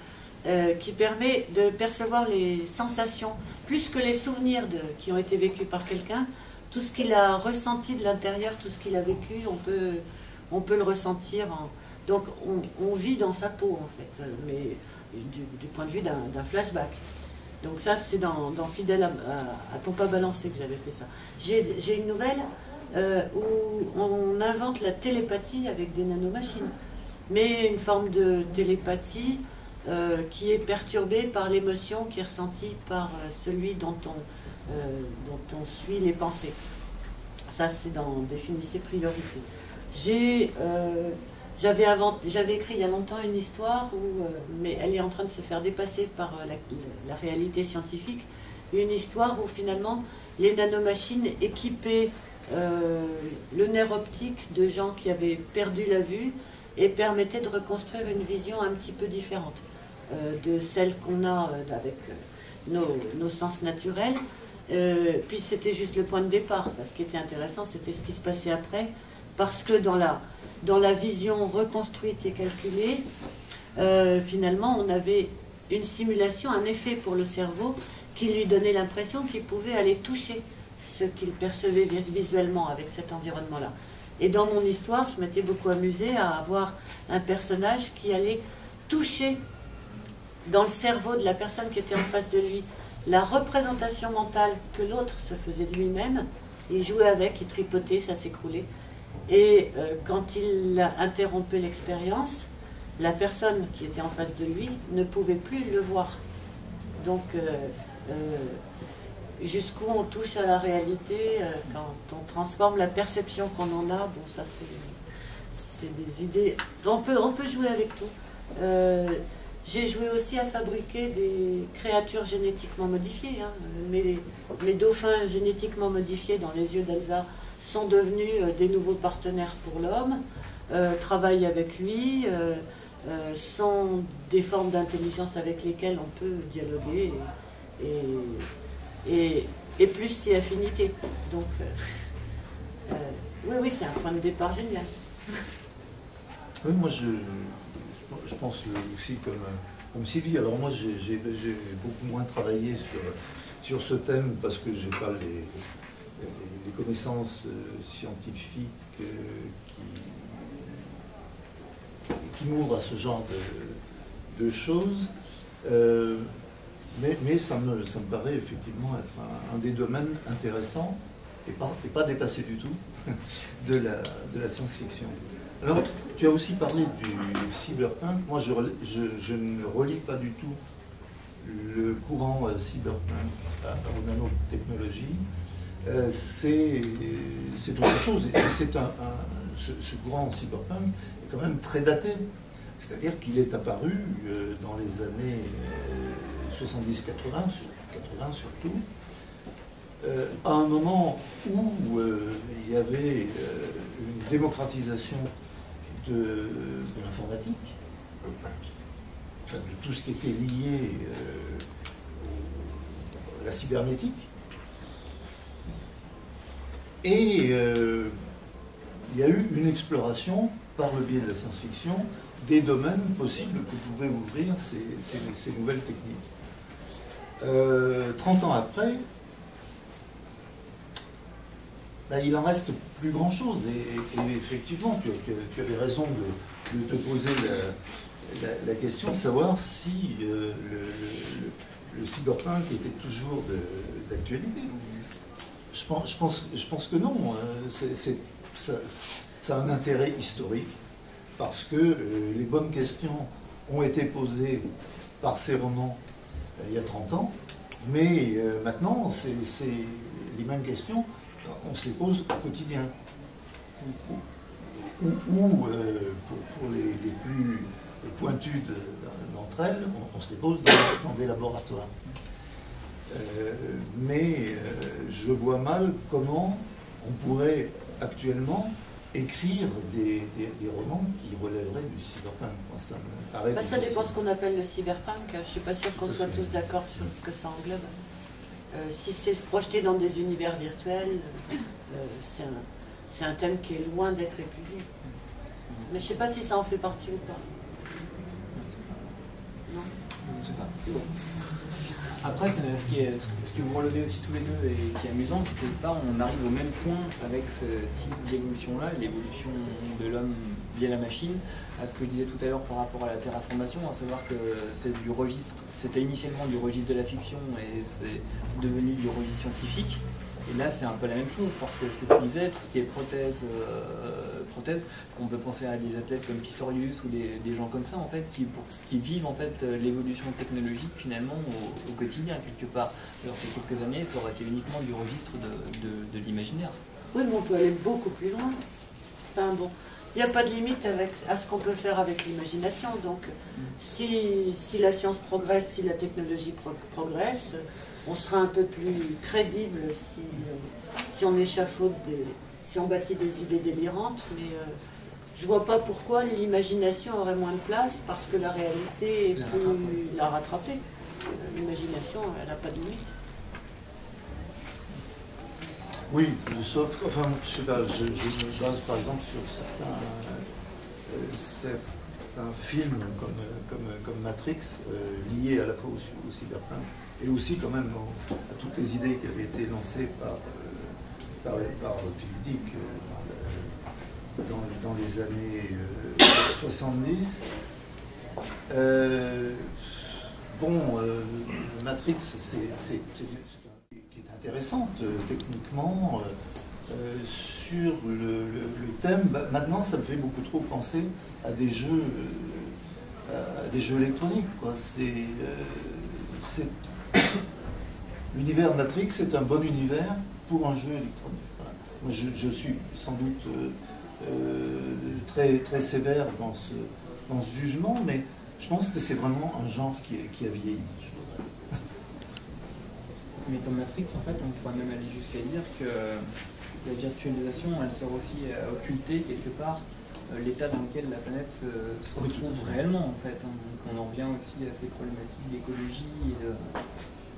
qui permet de percevoir les sensations, plus que les souvenirs qui ont été vécus par quelqu'un, tout ce qu'il a ressenti de l'intérieur, tout ce qu'il a vécu, on peut le ressentir. Donc on vit dans sa peau en fait, mais du point de vue d'un flashback. Donc ça c'est dans Fidèle à ton pas balancé que j'avais fait ça. J'ai une nouvelle où on invente la télépathie avec des nanomachines, mais une forme de télépathie qui est perturbée par l'émotion qui est ressentie par celui dont on suit les pensées. Ça c'est dans Définir ses priorités. J'avais écrit il y a longtemps une histoire, mais elle est en train de se faire dépasser par la réalité scientifique, une histoire où finalement les nanomachines équipaient le nerf optique de gens qui avaient perdu la vue et permettaient de reconstruire une vision un petit peu différente de celle qu'on a avec nos sens naturels. Puis c'était juste le point de départ. Ça. Ce qui était intéressant, c'était ce qui se passait après, parce que dans la vision reconstruite et calculée, finalement, on avait une simulation, un effet pour le cerveau qui lui donnait l'impression qu'il pouvait aller toucher ce qu'il percevait visuellement avec cet environnement-là. Et dans mon histoire, je m'étais beaucoup amusée à avoir un personnage qui allait toucher dans le cerveau de la personne qui était en face de lui la représentation mentale que l'autre se faisait de lui-même. Il jouait avec, il tripotait, ça s'écroulait. Et quand il a interrompu l'expérience, la personne qui était en face de lui ne pouvait plus le voir. Donc, jusqu'où on touche à la réalité, quand on transforme la perception qu'on en a, bon, ça c'est des idées. On peut jouer avec tout. J'ai joué aussi à fabriquer des créatures génétiquement modifiées. Hein. Mes dauphins génétiquement modifiés dans les yeux d'Elsa sont devenus des nouveaux partenaires pour l'homme, travaillent avec lui, sont des formes d'intelligence avec lesquelles on peut dialoguer et plus si affinité. Donc, oui, c'est un point de départ génial. Oui, moi je pense aussi comme Sylvie. Alors moi, j'ai beaucoup moins travaillé sur ce thème parce que je n'ai pas les connaissances scientifiques qui m'ouvrent à ce genre de choses. Mais ça me paraît effectivement être un des domaines intéressants et pas dépassé du tout de la science-fiction. Alors, tu as aussi parlé du cyberpunk. Moi, je ne relie pas du tout le courant cyberpunk aux nanotechnologies. C'est autre chose. Et ce courant cyberpunk est quand même très daté. C'est-à-dire qu'il est apparu dans les années 70-80, 80 surtout, à un moment où il y avait une démocratisation de l'informatique, enfin, de tout ce qui était lié à la cybernétique. Et il y a eu une exploration, par le biais de la science-fiction, des domaines possibles que pouvaient ouvrir ces nouvelles techniques. 30 ans après, là, il en reste plus grand-chose. Et effectivement, tu avais raison de te poser la question de savoir si le cyberpunk était toujours d'actualité. Je pense que non. Ça a un intérêt historique parce que les bonnes questions ont été posées par ces romans il y a 30 ans, mais maintenant, c'est les mêmes questions, on se les pose au quotidien. Ou pour les plus pointues d'entre elles, on se les pose dans des laboratoires. Mais je vois mal comment on pourrait actuellement écrire des romans qui relèveraient du cyberpunk. Ça me paraît ça dépend de ce qu'on appelle le cyberpunk. Je ne suis pas sûre qu'on soit tous d'accord sur ce que ça englobe. Si c'est se projeter dans des univers virtuels, c'est un thème qui est loin d'être épuisé. Mais je ne sais pas si ça en fait partie ou pas. Non. Je ne sais pas. Bon. Après, ce que vous relevez aussi tous les deux et qui est amusant, c'est que quelque part, on arrive au même point avec ce type d'évolution-là, l'évolution de l'homme via la machine, à ce que je disais tout à l'heure par rapport à la terraformation, à savoir que c'était initialement du registre de la fiction et c'est devenu du registre scientifique. Et là, c'est un peu la même chose, parce que ce que tu disais, tout ce qui est prothèse, on peut penser à des athlètes comme Pistorius ou des gens comme ça, en fait, qui vivent en fait l'évolution technologique finalement au quotidien, quelque part. Alors qu'il y a quelques années, ça aurait été uniquement du registre de l'imaginaire. Oui, mais on peut aller beaucoup plus loin. Enfin bon, il n'y a pas de limite à ce qu'on peut faire avec l'imagination. Donc, si la science progresse, si la technologie progresse, on sera un peu plus crédible si on échafaude, si on bâtit des idées délirantes, mais je vois pas pourquoi l'imagination aurait moins de place, parce que la réalité est plus la rattraper. L'imagination, elle n'a pas de limite. Oui, sauf, enfin, je sais pas, je me base par exemple sur certains films comme Matrix, liés à la fois au cyberpunk, et aussi quand même à toutes les idées qui avaient été lancées par Philippe Dick dans les années 70. Matrix, c'est qui est intéressante techniquement sur le thème. Maintenant, ça me fait beaucoup trop penser à des jeux électroniques, quoi. L'univers Matrix est un bon univers pour un jeu électronique. Voilà. Moi, je suis sans doute très, très sévère dans ce jugement, mais je pense que c'est vraiment un genre qui a vieilli. Mais dans Matrix, en fait, on pourrait même aller jusqu'à dire que la virtualisation, elle sert aussi à occulter quelque part l'état dans lequel la planète se retrouve réellement, en fait. On en revient aussi à ces problématiques d'écologie et de...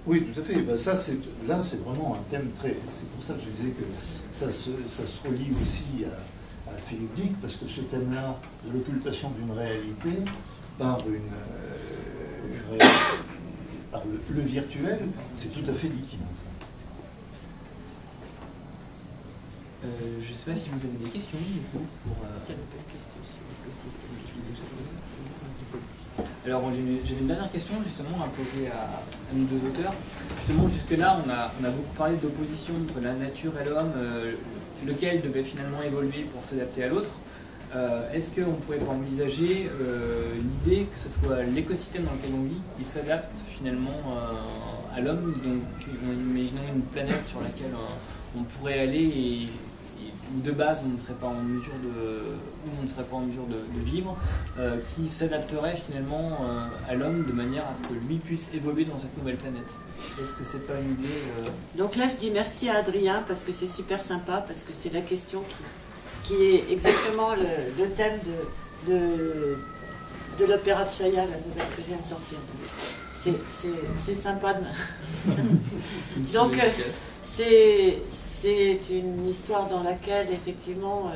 Oui, tout à fait. Ben, là, c'est vraiment un thème très... C'est pour ça que je disais que ça se relie aussi à Philippe Dick, parce que ce thème-là, de l'occultation d'une réalité, par par le virtuel, c'est tout à fait liquide. Je ne sais pas si vous avez des questions du coup pour. Quelle question sur l'écosystème qui s'est déjà posée? Alors j'avais une dernière question justement à poser à nos deux auteurs. Justement jusque-là on a beaucoup parlé d'opposition entre la nature et l'homme, lequel devait finalement évoluer pour s'adapter à l'autre. Est-ce qu'on pourrait pas envisager l'idée que ce soit l'écosystème dans lequel on vit qui s'adapte finalement à l'homme, donc imaginons une planète sur laquelle on pourrait aller et de base on ne serait pas en mesure de vivre, qui s'adapterait finalement à l'homme de manière à ce que lui puisse évoluer dans cette nouvelle planète. Est-ce que c'est pas une idée Donc là je dis merci à Adrien parce que c'est super sympa, parce que c'est la question qui est exactement le thème de l'opéra de Chaya, la nouvelle que je viens de sortir. C'est sympa de... Donc c'est une histoire dans laquelle effectivement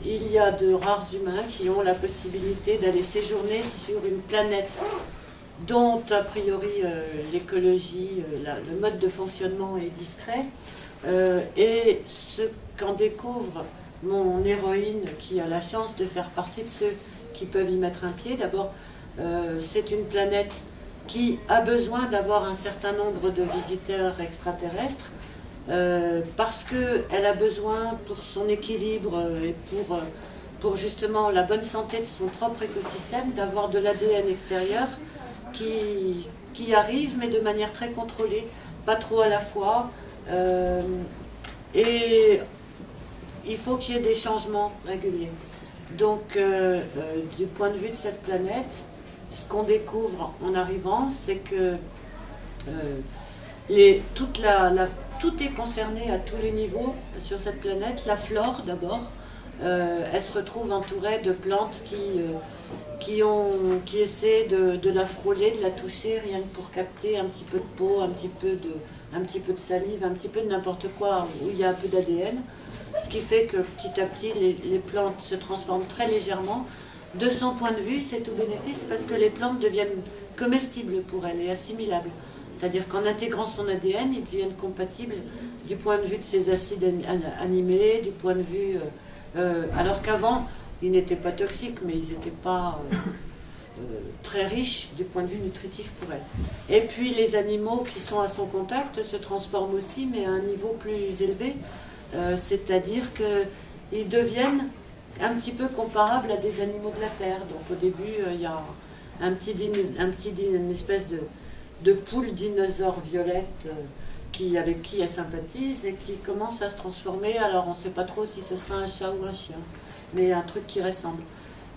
il y a de rares humains qui ont la possibilité d'aller séjourner sur une planète dont a priori l'écologie, le mode de fonctionnement est discret. Et ce qu'en découvre mon héroïne, qui a la chance de faire partie de ceux qui peuvent y mettre un pied, d'abord c'est une planète qui a besoin d'avoir un certain nombre de visiteurs extraterrestres parce qu'elle a besoin pour son équilibre et pour justement la bonne santé de son propre écosystème d'avoir de l'ADN extérieur qui arrive mais de manière très contrôlée, pas trop à la fois. Et il faut qu'il y ait des changements réguliers. Donc, du point de vue de cette planète, ce qu'on découvre en arrivant, c'est que tout est concerné à tous les niveaux sur cette planète. La flore, d'abord, elle se retrouve entourée de plantes qui essaient de la frôler, de la toucher, rien que pour capter un petit peu de peau, un petit peu de salive, un petit peu de n'importe quoi où il y a un peu d'ADN. Ce qui fait que petit à petit, les plantes se transforment très légèrement. De son point de vue, c'est tout bénéfice parce que les plantes deviennent comestibles pour elle et assimilables. C'est-à-dire qu'en intégrant son ADN, ils deviennent compatibles du point de vue de ses acides aminés, du point de vue... alors qu'avant, ils n'étaient pas toxiques, mais ils n'étaient pas très riches du point de vue nutritif pour elle. Et puis les animaux qui sont à son contact se transforment aussi, mais à un niveau plus élevé. C'est-à-dire qu'ils deviennent un petit peu comparables à des animaux de la Terre. Donc au début, il y a une espèce de poule dinosaure violette avec qui elle sympathise et qui commence à se transformer. Alors on ne sait pas trop si ce sera un chat ou un chien, mais un truc qui ressemble.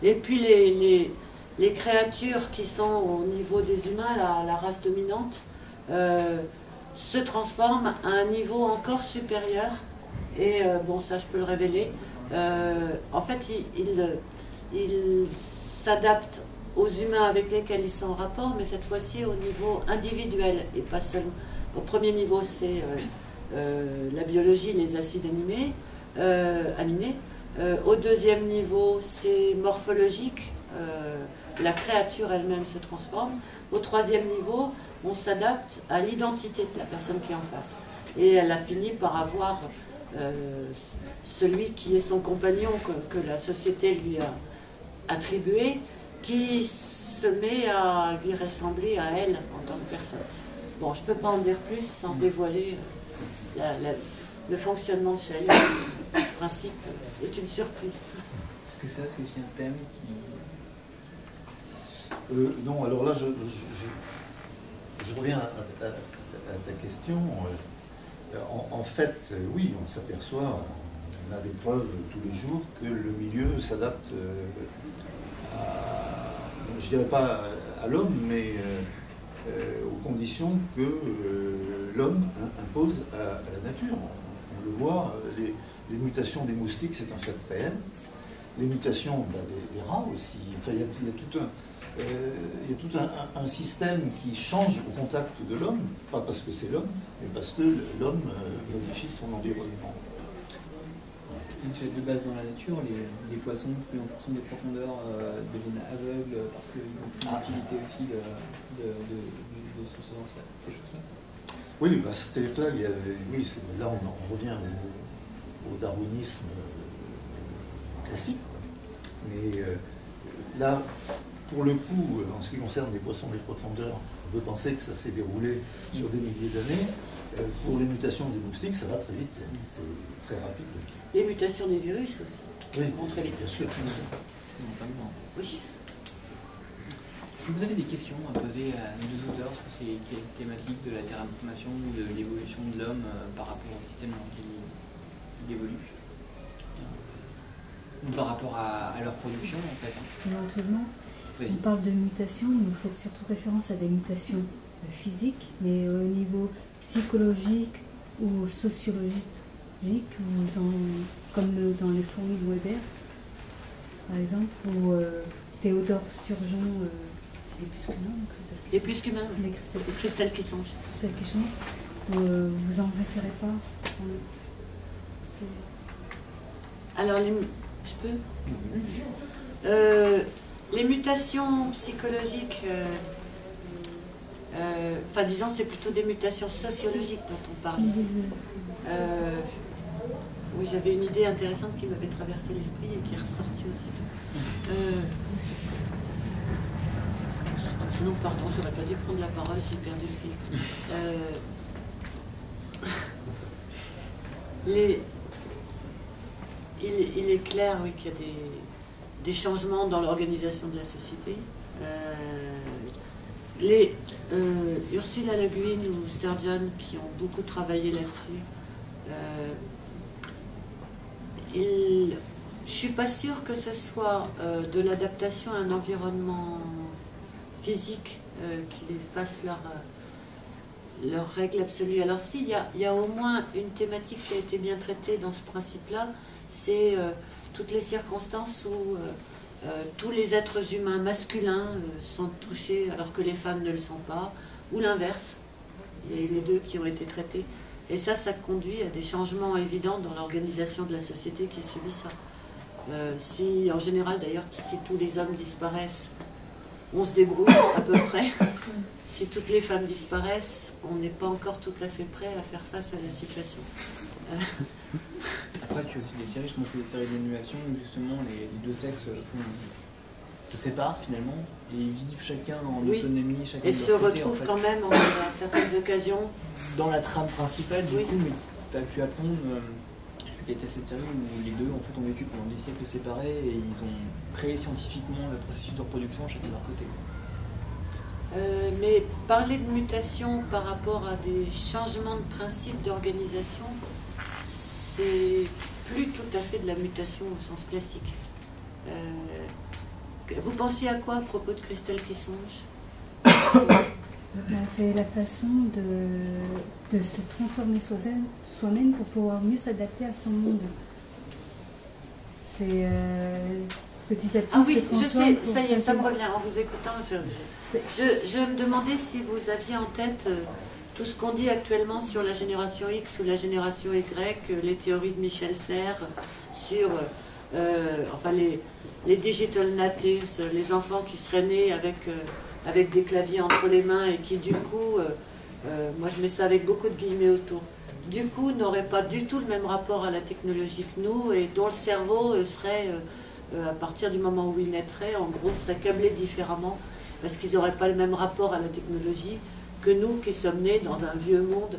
Et puis les créatures qui sont au niveau des humains, la race dominante, se transforment à un niveau encore supérieur. Et bon, ça je peux le révéler. En fait, ils s'adaptent aux humains avec lesquels ils sont en rapport, mais cette fois-ci au niveau individuel et pas seulement. Au premier niveau, c'est la biologie, les acides aminés. Au deuxième niveau, c'est morphologique. La créature elle-même se transforme. Au troisième niveau, on s'adapte à l'identité de la personne qui est en face. Et elle a fini par avoir celui qui est son compagnon que la société lui a attribué, qui se met à lui ressembler à elle en tant que personne. Bon, je ne peux pas en dire plus sans dévoiler le fonctionnement de Chaya. Le principe est une surprise. Est-ce que ça, c'est un thème qui... Non, alors là, je reviens à ta question. En fait, oui, on s'aperçoit, on a des preuves tous les jours que le milieu s'adapte je dirais pas à l'homme, mais aux conditions que l'homme impose à la nature. On le voit, les mutations des moustiques, c'est un fait réel. Les mutations des rats aussi. Enfin, il y a tout un système qui change au contact de l'homme, pas parce que c'est l'homme, mais parce que l'homme modifie son environnement. de base dans la nature, les poissons, plus en fonction des profondeurs, deviennent aveugles parce qu'ils ont plus d'utilité aussi de ce ces choses-là. Oui, bah, c'est-à-dire que là, oui, là on revient au darwinisme classique. Mais là, pour le coup, en ce qui concerne les poissons des profondeurs, on peut penser que ça s'est déroulé sur des milliers d'années. Pour les mutations des moustiques, ça va très vite, c'est très rapide. Les mutations des virus aussi. Oui, vont très vite. bien sûr. Oui. Est-ce que vous avez des questions à poser à nos deux auteurs sur ces thématiques de la terraformation ou de l'évolution de l'homme par rapport au système dans lequel il évolue, ou par rapport à leur production en fait? Éventuellement, on parle de mutations, vous faites surtout référence à des mutations physiques, mais au niveau psychologique ou sociologique, comme dans les fourmis de Weber, par exemple, ou Théodore Sturgeon, c'est les plus qu'humains. Les cristals qui songent. Celles qui changent. Vous en référez pas? Alors, je peux les mutations psychologiques, enfin disons, c'est plutôt des mutations sociologiques dont on parle ici. Oui, j'avais une idée intéressante qui m'avait traversé l'esprit et qui est ressortie aussitôt. Non, pardon, j'aurais pas dû prendre la parole, j'ai perdu le fil. Il est clair, oui, qu'il y a des changements dans l'organisation de la société. Ursula Le Guin ou Sturgeon, qui ont beaucoup travaillé là-dessus, je ne suis pas sûre que ce soit de l'adaptation à un environnement physique qui fasse leur règle absolue. Alors si, il y a au moins une thématique qui a été bien traitée dans ce principe-là, c'est toutes les circonstances où tous les êtres humains masculins sont touchés alors que les femmes ne le sont pas, ou l'inverse. Il y a eu les deux qui ont été traités. Et ça conduit à des changements évidents dans l'organisation de la société qui subit ça. Si, en général d'ailleurs, si tous les hommes disparaissent, on se débrouille à peu près. Si toutes les femmes disparaissent, on n'est pas encore tout à fait prêt à faire face à la situation. Après, tu as aussi des séries, je pense que c'est des séries d'animation où justement les deux sexes se séparent finalement et ils vivent chacun en autonomie, chacun et de leur se côté, retrouvent en fait, quand même à certaines occasions dans la trame principale du coup, mais tu apprends celui qui a été cette série où les deux en fait ont vécu pendant des siècles séparés et ils ont créé scientifiquement le processus de reproduction chacun de leur côté. Mais parler de mutation par rapport à des changements de principe d'organisation, c'est plus tout à fait de la mutation au sens classique. Vous pensiez à quoi à propos de Cristal qui songe? C'est la façon de se transformer soi-même pour pouvoir mieux s'adapter à son monde. C'est petit à petit. Ah oui, je sais, ça y est, ça me revient. En vous écoutant, je me demandais si vous aviez en tête tout ce qu'on dit actuellement sur la génération X ou la génération Y, les théories de Michel Serres, sur enfin les digital natives, les enfants qui seraient nés avec des claviers entre les mains et qui du coup, moi je mets ça avec beaucoup de guillemets autour, du coup n'auraient pas du tout le même rapport à la technologie que nous et dont le cerveau serait, à partir du moment où ils naîtraient, en gros serait câblé différemment parce qu'ils n'auraient pas le même rapport à la technologie que nous qui sommes nés dans un vieux monde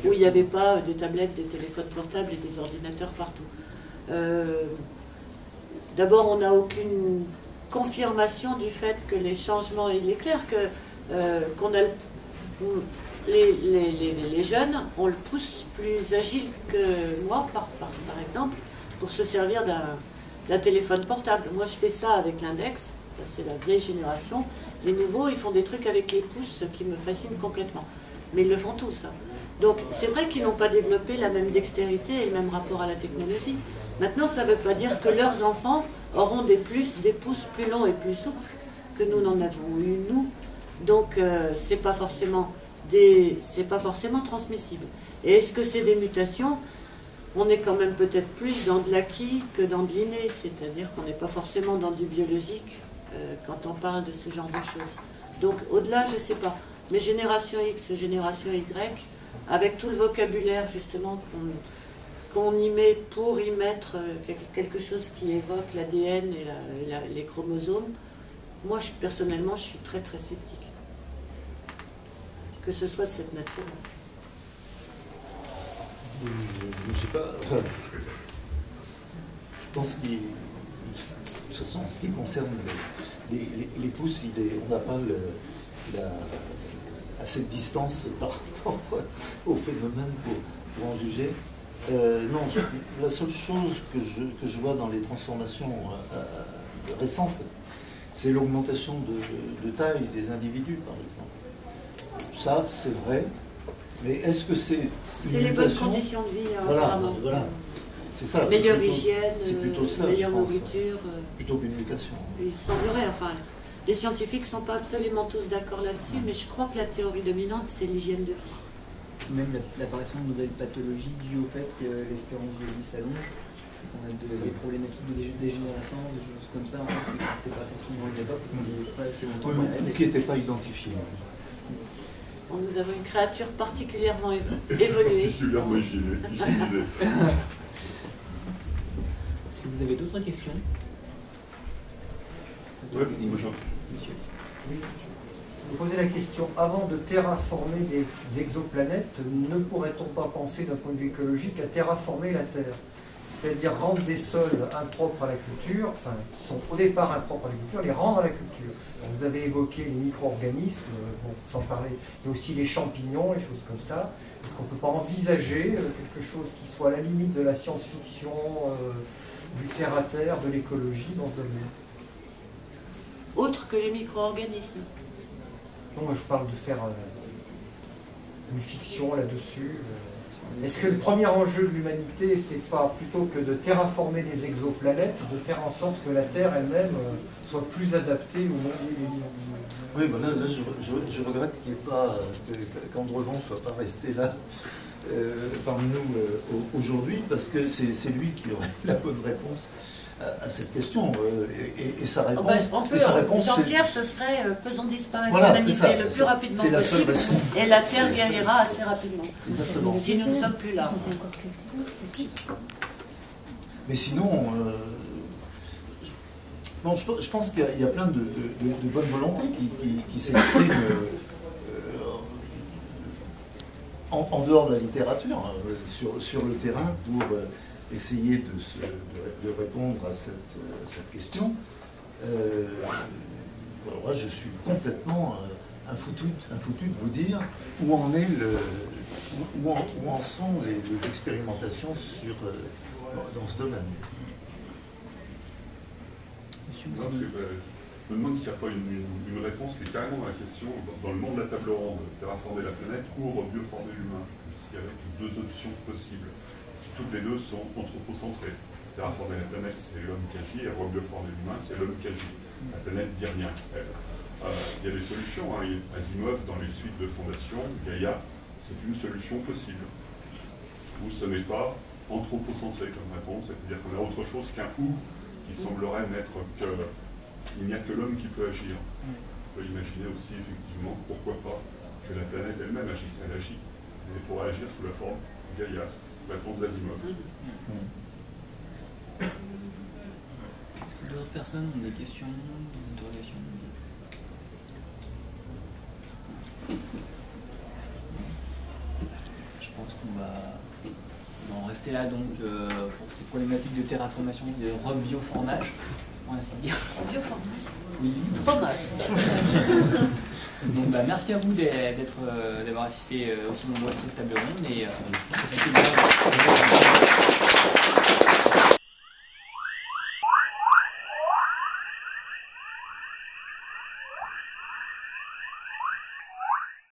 où il n'y avait pas des tablettes, des téléphones portables et des ordinateurs partout. D'abord, on n'a aucune confirmation du fait que les changements, il est clair que qu'on a les jeunes, on le pousse plus agile que moi, par exemple, pour se servir d'un téléphone portable. Moi, je fais ça avec l'index, c'est la vieille génération. Les nouveaux, ils font des trucs avec les pouces qui me fascinent complètement. Mais ils le font tous. Hein. Donc, c'est vrai qu'ils n'ont pas développé la même dextérité et le même rapport à la technologie. Maintenant, ça ne veut pas dire que leurs enfants auront des pouces plus longs et plus souples que nous n'en avons eu, nous. Donc, c'est pas forcément transmissible. Et est-ce que c'est des mutations? on est quand même peut-être plus dans de l'acquis que dans de l'inné, c'est-à-dire qu'on n'est pas forcément dans du biologique quand on parle de ce genre de choses. Donc au-delà, je ne sais pas. Mais génération X, génération Y, avec tout le vocabulaire justement qu'on y met pour y mettre quelque chose qui évoque l'ADN et les chromosomes, moi personnellement je suis très très sceptique. Que ce soit de cette nature. Je sais pas. Enfin, je pense qu'il. De toute façon, en ce qui concerne les pousses, on n'a pas assez de distance par rapport au phénomène pour en juger. Non, la seule chose que je vois dans les transformations récentes, c'est l'augmentation de taille des individus, par exemple. Ça, c'est vrai. Mais est-ce que c'est les bonnes conditions de vie, apparemment. Voilà. C'est ça. Meilleure hygiène, ça, meilleure nourriture. Plutôt qu'une mutation. Il semblerait, enfin, les scientifiques ne sont pas absolument tous d'accord là-dessus, mais je crois que la théorie dominante, c'est l'hygiène de vie. Même l'apparition de nouvelles pathologies dues au fait que l'espérance de vie s'allonge, on a des problématiques de dégénérescence, des choses comme ça, en fait, qui n'existaient pas forcément à une époque, parce qu'on n'y avait pas assez longtemps. Qui n'étaient pas identifiés. Bon, nous avons une créature particulièrement évoluée. Particulièrement hygiénisée. Est-ce que vous avez d'autres questions? Oui, monsieur. Oui. Vous posez la question, avant de terraformer des exoplanètes, ne pourrait-on pas penser d'un point de vue écologique à terraformer la Terre? C'est-à-dire rendre des sols impropres à la culture, enfin, qui sont au départ impropres à la culture, les rendre à la culture. Alors, vous avez évoqué les micro-organismes, bon, sans parler, il y a aussi les champignons, les choses comme ça. Est-ce qu'on ne peut pas envisager quelque chose qui soit à la limite de la science-fiction, du terre-à-terre, de l'écologie dans ce domaine? Autre que les micro-organismes. Non, moi je parle de faire une fiction là-dessus. Est-ce que le premier enjeu de l'humanité, c'est pas plutôt que de terraformer des exoplanètes, de faire en sorte que la Terre elle-même soit plus adaptée au monde des livres? Oui, voilà, là je regrette qu'Andrevon ne soit pas resté là parmi nous aujourd'hui, parce que c'est lui qui aurait la bonne réponse à cette question. Et sa réponse, Jean-Pierre, ce serait faisons disparaître voilà, l'humanité le plus rapidement possible, et la Terre guérira assez rapidement. Exactement. Si nous ne sommes plus là. Mais sinon, bon, je pense qu'il y a plein de bonnes volontés qui s'expriment en dehors de la littérature, hein, sur le terrain, pour essayer de répondre à cette question. Alors là, je suis complètement un foutu de vous dire où en sont les expérimentations dans ce domaine. Je me demande s'il n'y a pas une réponse qui est carrément dans la question, dans le monde de la table ronde, terraformer la planète ou rebioformer l'humain, s'il y avait deux options possibles. Toutes les deux sont anthropocentrées. Terraformer la planète, c'est l'homme qui agit, et rebioformer l'humain, c'est l'homme qui agit. La planète dit rien. Il y a des solutions. Hein. Asimov, dans les suites de Fondation, Gaïa, c'est une solution possible. Ou ce n'est pas anthropocentré comme réponse, c'est-à-dire qu'on a autre chose qu'un ou qui semblerait n'être que. Il n'y a que l'homme qui peut agir. On peut imaginer aussi, effectivement, pourquoi pas, que la planète elle-même agisse. Elle agit. Elle pourra agir sous la forme Gaïa. Réponse d'Asimov. Est-ce que d'autres personnes ont des questions, des interrogations? Je pense qu'on va en rester là donc pour ces problématiques de terraformation, de rebioformage, on va ainsi dire. Bioformage. Oui. Fromage. Donc merci à vous d'avoir assisté aussi nombreux à cette table ronde et